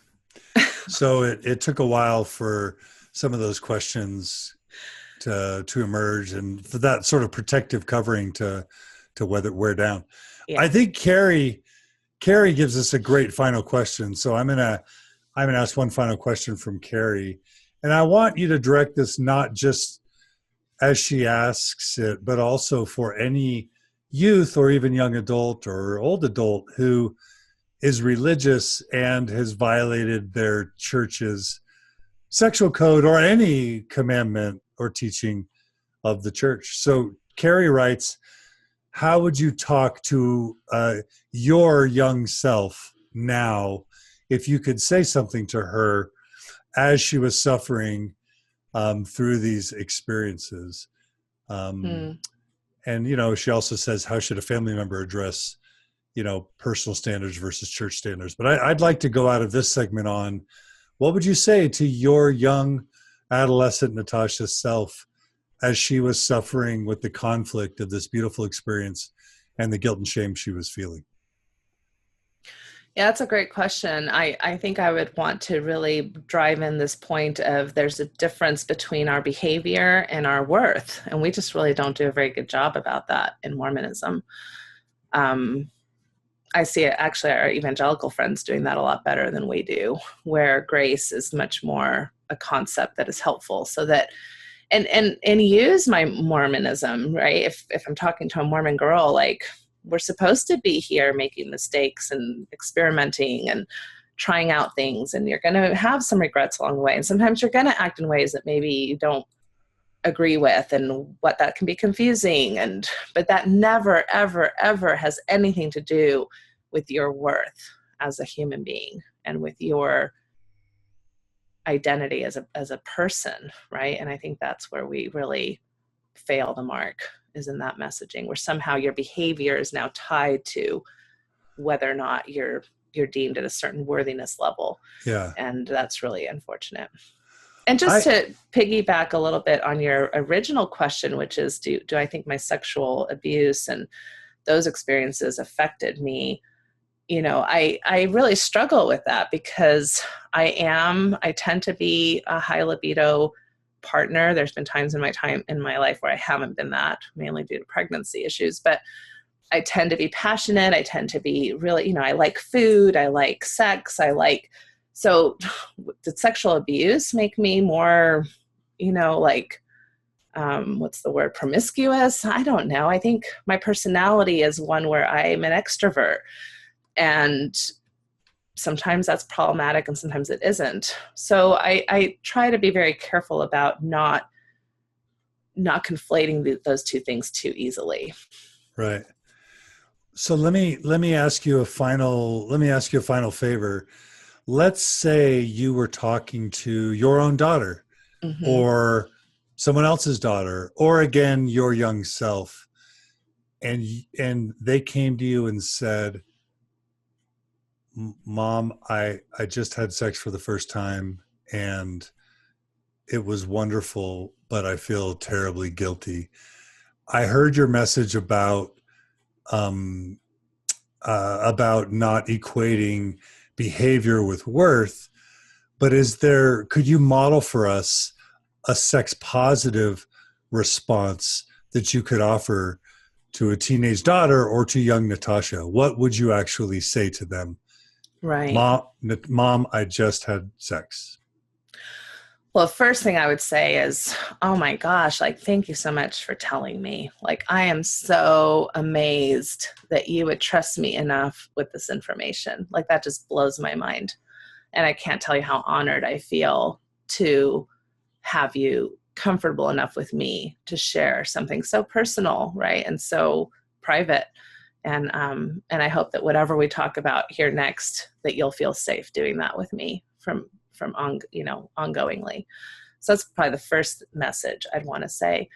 So it took a while for some of those questions to emerge, and for that sort of protective covering to wear down. Yeah. I think Carrie gives us a great final question. So I'm gonna ask one final question from Carrie, and I want you to direct this not just as she asks it, but also for any youth or even young adult or old adult who is religious and has violated their church's sexual code or any commandment or teaching of the church. So Carrie writes, how would you talk to your young self now if you could say something to her as she was suffering through these experiences? And, you know, she also says, how should a family member address, you know, personal standards versus church standards? But I'd like to go out of this segment on, what would you say to your young adolescent Natasha self as she was suffering with the conflict of this beautiful experience and the guilt and shame she was feeling? Yeah, that's a great question. I think I would want to really drive in this point of, there's a difference between our behavior and our worth. And we just really don't do a very good job about that in Mormonism. I see it, actually, our evangelical friends doing that a lot better than we do, where grace is much more a concept that is helpful, so that, and use my Mormonism, right? If I'm talking to a Mormon girl, like, we're supposed to be here making mistakes and experimenting and trying out things, and you're going to have some regrets along the way. And sometimes you're going to act in ways that maybe you don't agree with, and what that can be confusing. But that never, ever, ever has anything to do with your worth as a human being and with your identity as a person, right? And I think that's where we really fail the mark, is in that messaging, where somehow your behavior is now tied to whether or not you're deemed at a certain worthiness level. Yeah. And that's really unfortunate. And just to piggyback a little bit on your original question, which is, do I think my sexual abuse and those experiences affected me? You know, I really struggle with that, because I tend to be a high libido partner. There's been times in my life where I haven't been that, mainly due to pregnancy issues, but I tend to be passionate. I tend to be really, you know, I like food, I like sex, so did sexual abuse make me more, you know, like, what's the word, promiscuous? I don't know. I think my personality is one where I'm an extrovert, and sometimes that's problematic and sometimes it isn't. So I try to be very careful about not conflating those two things too easily. Right. So let me ask you a final favor. Let's say you were talking to your own daughter, mm-hmm. or someone else's daughter, or again, your young self, and they came to you and said, Mom, I just had sex for the first time and it was wonderful, but I feel terribly guilty. I heard your message about not equating behavior with worth, but could you model for us a sex positive response that you could offer to a teenage daughter or to young Natasha? What would you actually say to them? Right. Mom, I just had sex. Well, the first thing I would say is, oh my gosh, like, thank you so much for telling me. Like, I am so amazed that you would trust me enough with this information. Like, that just blows my mind. And I can't tell you how honored I feel to have you comfortable enough with me to share something so personal, right? And so private. And I hope that whatever we talk about here next, that you'll feel safe doing that with me ongoingly. So that's probably the first message I'd want to say.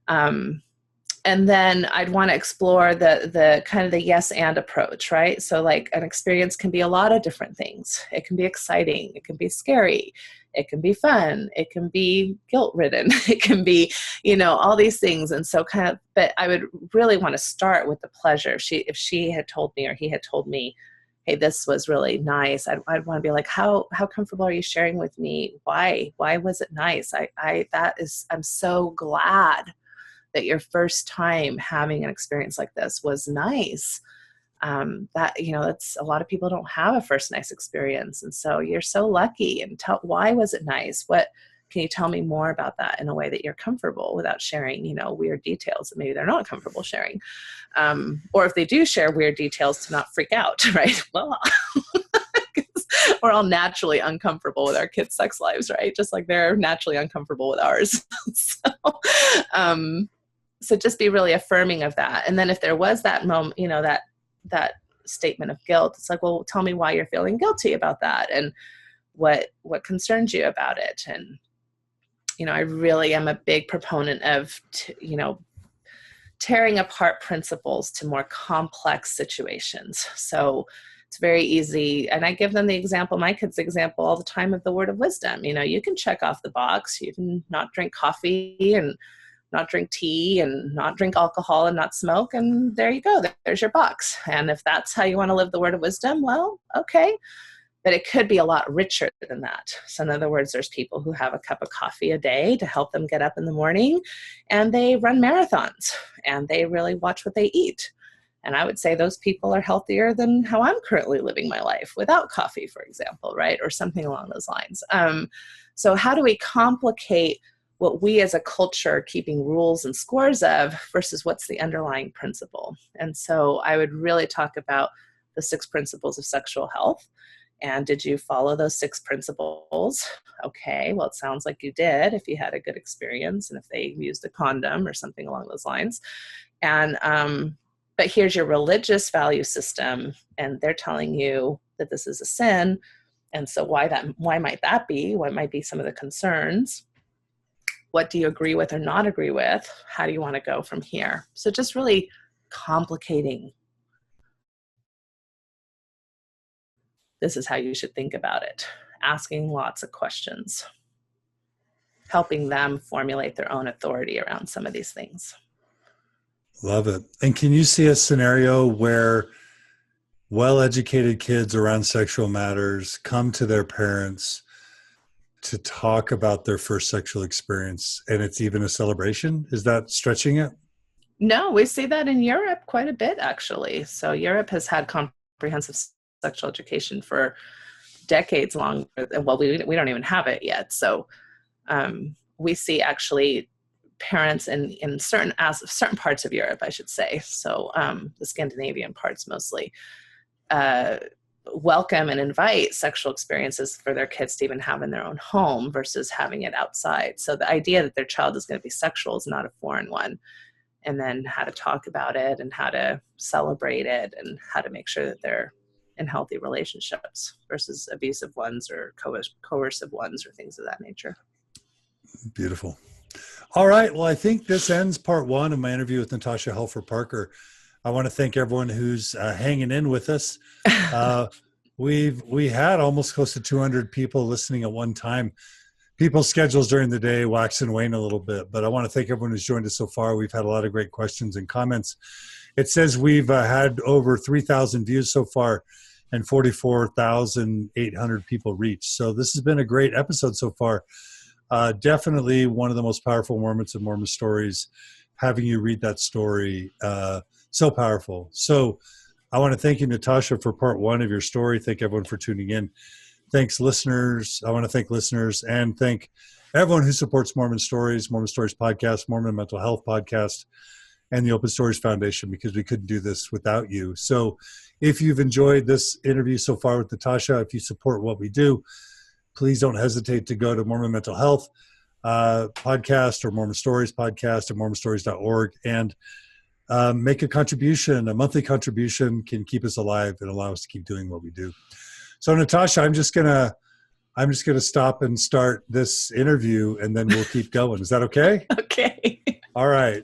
And then I'd want to explore the kind of the yes and approach, right? So like an experience can be a lot of different things. It can be exciting. It can be scary. It can be fun. It can be guilt-ridden. It can be, all these things. And so but I would really want to start with the pleasure. If she had told me or he had told me, hey, this was really nice, I'd want to be like, how comfortable are you sharing with me? Why was it nice? I'm so glad that your first time having an experience like this was nice. That's a lot of people don't have a first nice experience. And so you're so lucky. And why was it nice? What can you tell me more about that in a way that you're comfortable without sharing, weird details that maybe they're not comfortable sharing? Or if they do share weird details, to not freak out, right? Well, we're all naturally uncomfortable with our kids' sex lives, right? Just like they're naturally uncomfortable with ours. So just be really affirming of that. And then if there was that moment, that statement of guilt, it's like, well, tell me why you're feeling guilty about that and what concerns you about it. And, I really am a big proponent of, tearing apart principles to more complex situations. So it's very easy. And I give them my kids example all the time of the word of wisdom. You can check off the box. You can not drink coffee and not drink tea and not drink alcohol and not smoke. And there you go. There's your box. And if that's how you want to live the word of wisdom, well, okay. But it could be a lot richer than that. So in other words, there's people who have a cup of coffee a day to help them get up in the morning, and they run marathons and they really watch what they eat. And I would say those people are healthier than how I'm currently living my life without coffee, for example, right? Or something along those lines. So how do we complicate what we as a culture are keeping rules and scores of versus what's the underlying principle? And so I would really talk about the 6 principles of sexual health. And did you follow those 6 principles? Okay, well, it sounds like you did if you had a good experience and if they used a condom or something along those lines. And but here's your religious value system, and they're telling you that this is a sin. And so why might that be? What might be some of the concerns? What do you agree with or not agree with? How do you want to go from here? So just really complicating. This is how you should think about it. Asking lots of questions. Helping them formulate their own authority around some of these things. Love it. And can you see a scenario where well-educated kids around sexual matters come to their parents to talk about their first sexual experience, and it's even a celebration? Is that stretching it? No, we see that in Europe quite a bit, actually. So Europe has had comprehensive sexual education for decades long. Well, we don't even have it yet. So we see actually parents in certain parts of Europe, I should say. So the Scandinavian parts mostly, welcome and invite sexual experiences for their kids to even have in their own home versus having it outside. So the idea that their child is going to be sexual is not a foreign one. And then how to talk about it and how to celebrate it and how to make sure that they're in healthy relationships versus abusive ones or coercive ones or things of that nature. Beautiful. All right. Well, I think this ends part 1 of my interview with Natasha Helfer Parker. I want to thank everyone who's hanging in with us. We had almost close to 200 people listening at one time. People's schedules during the day wax and wane a little bit, but I want to thank everyone who's joined us so far. We've had a lot of great questions and comments. It says we've had over 3,000 views so far and 44,800 people reached. So this has been a great episode so far. Definitely one of the most powerful moments of Mormon Stories, having you read that story. So powerful. So I want to thank you, Natasha, for part 1 of your story. Thank everyone for tuning in. Thanks, listeners. I want to thank listeners and thank everyone who supports Mormon Stories, Mormon Stories podcast, Mormon Mental Health podcast. and the Open Stories Foundation, because we couldn't do this without you. So if you've enjoyed this interview so far with Natasha, if you support what we do, please don't hesitate to go to Mormon Mental Health podcast, or Mormon Stories podcast, or mormonstories.org, and make a contribution. A monthly contribution can keep us alive and allow us to keep doing what we do. So Natasha, I'm just gonna stop and start this interview, and then we'll keep going. Is that okay? Okay. All right.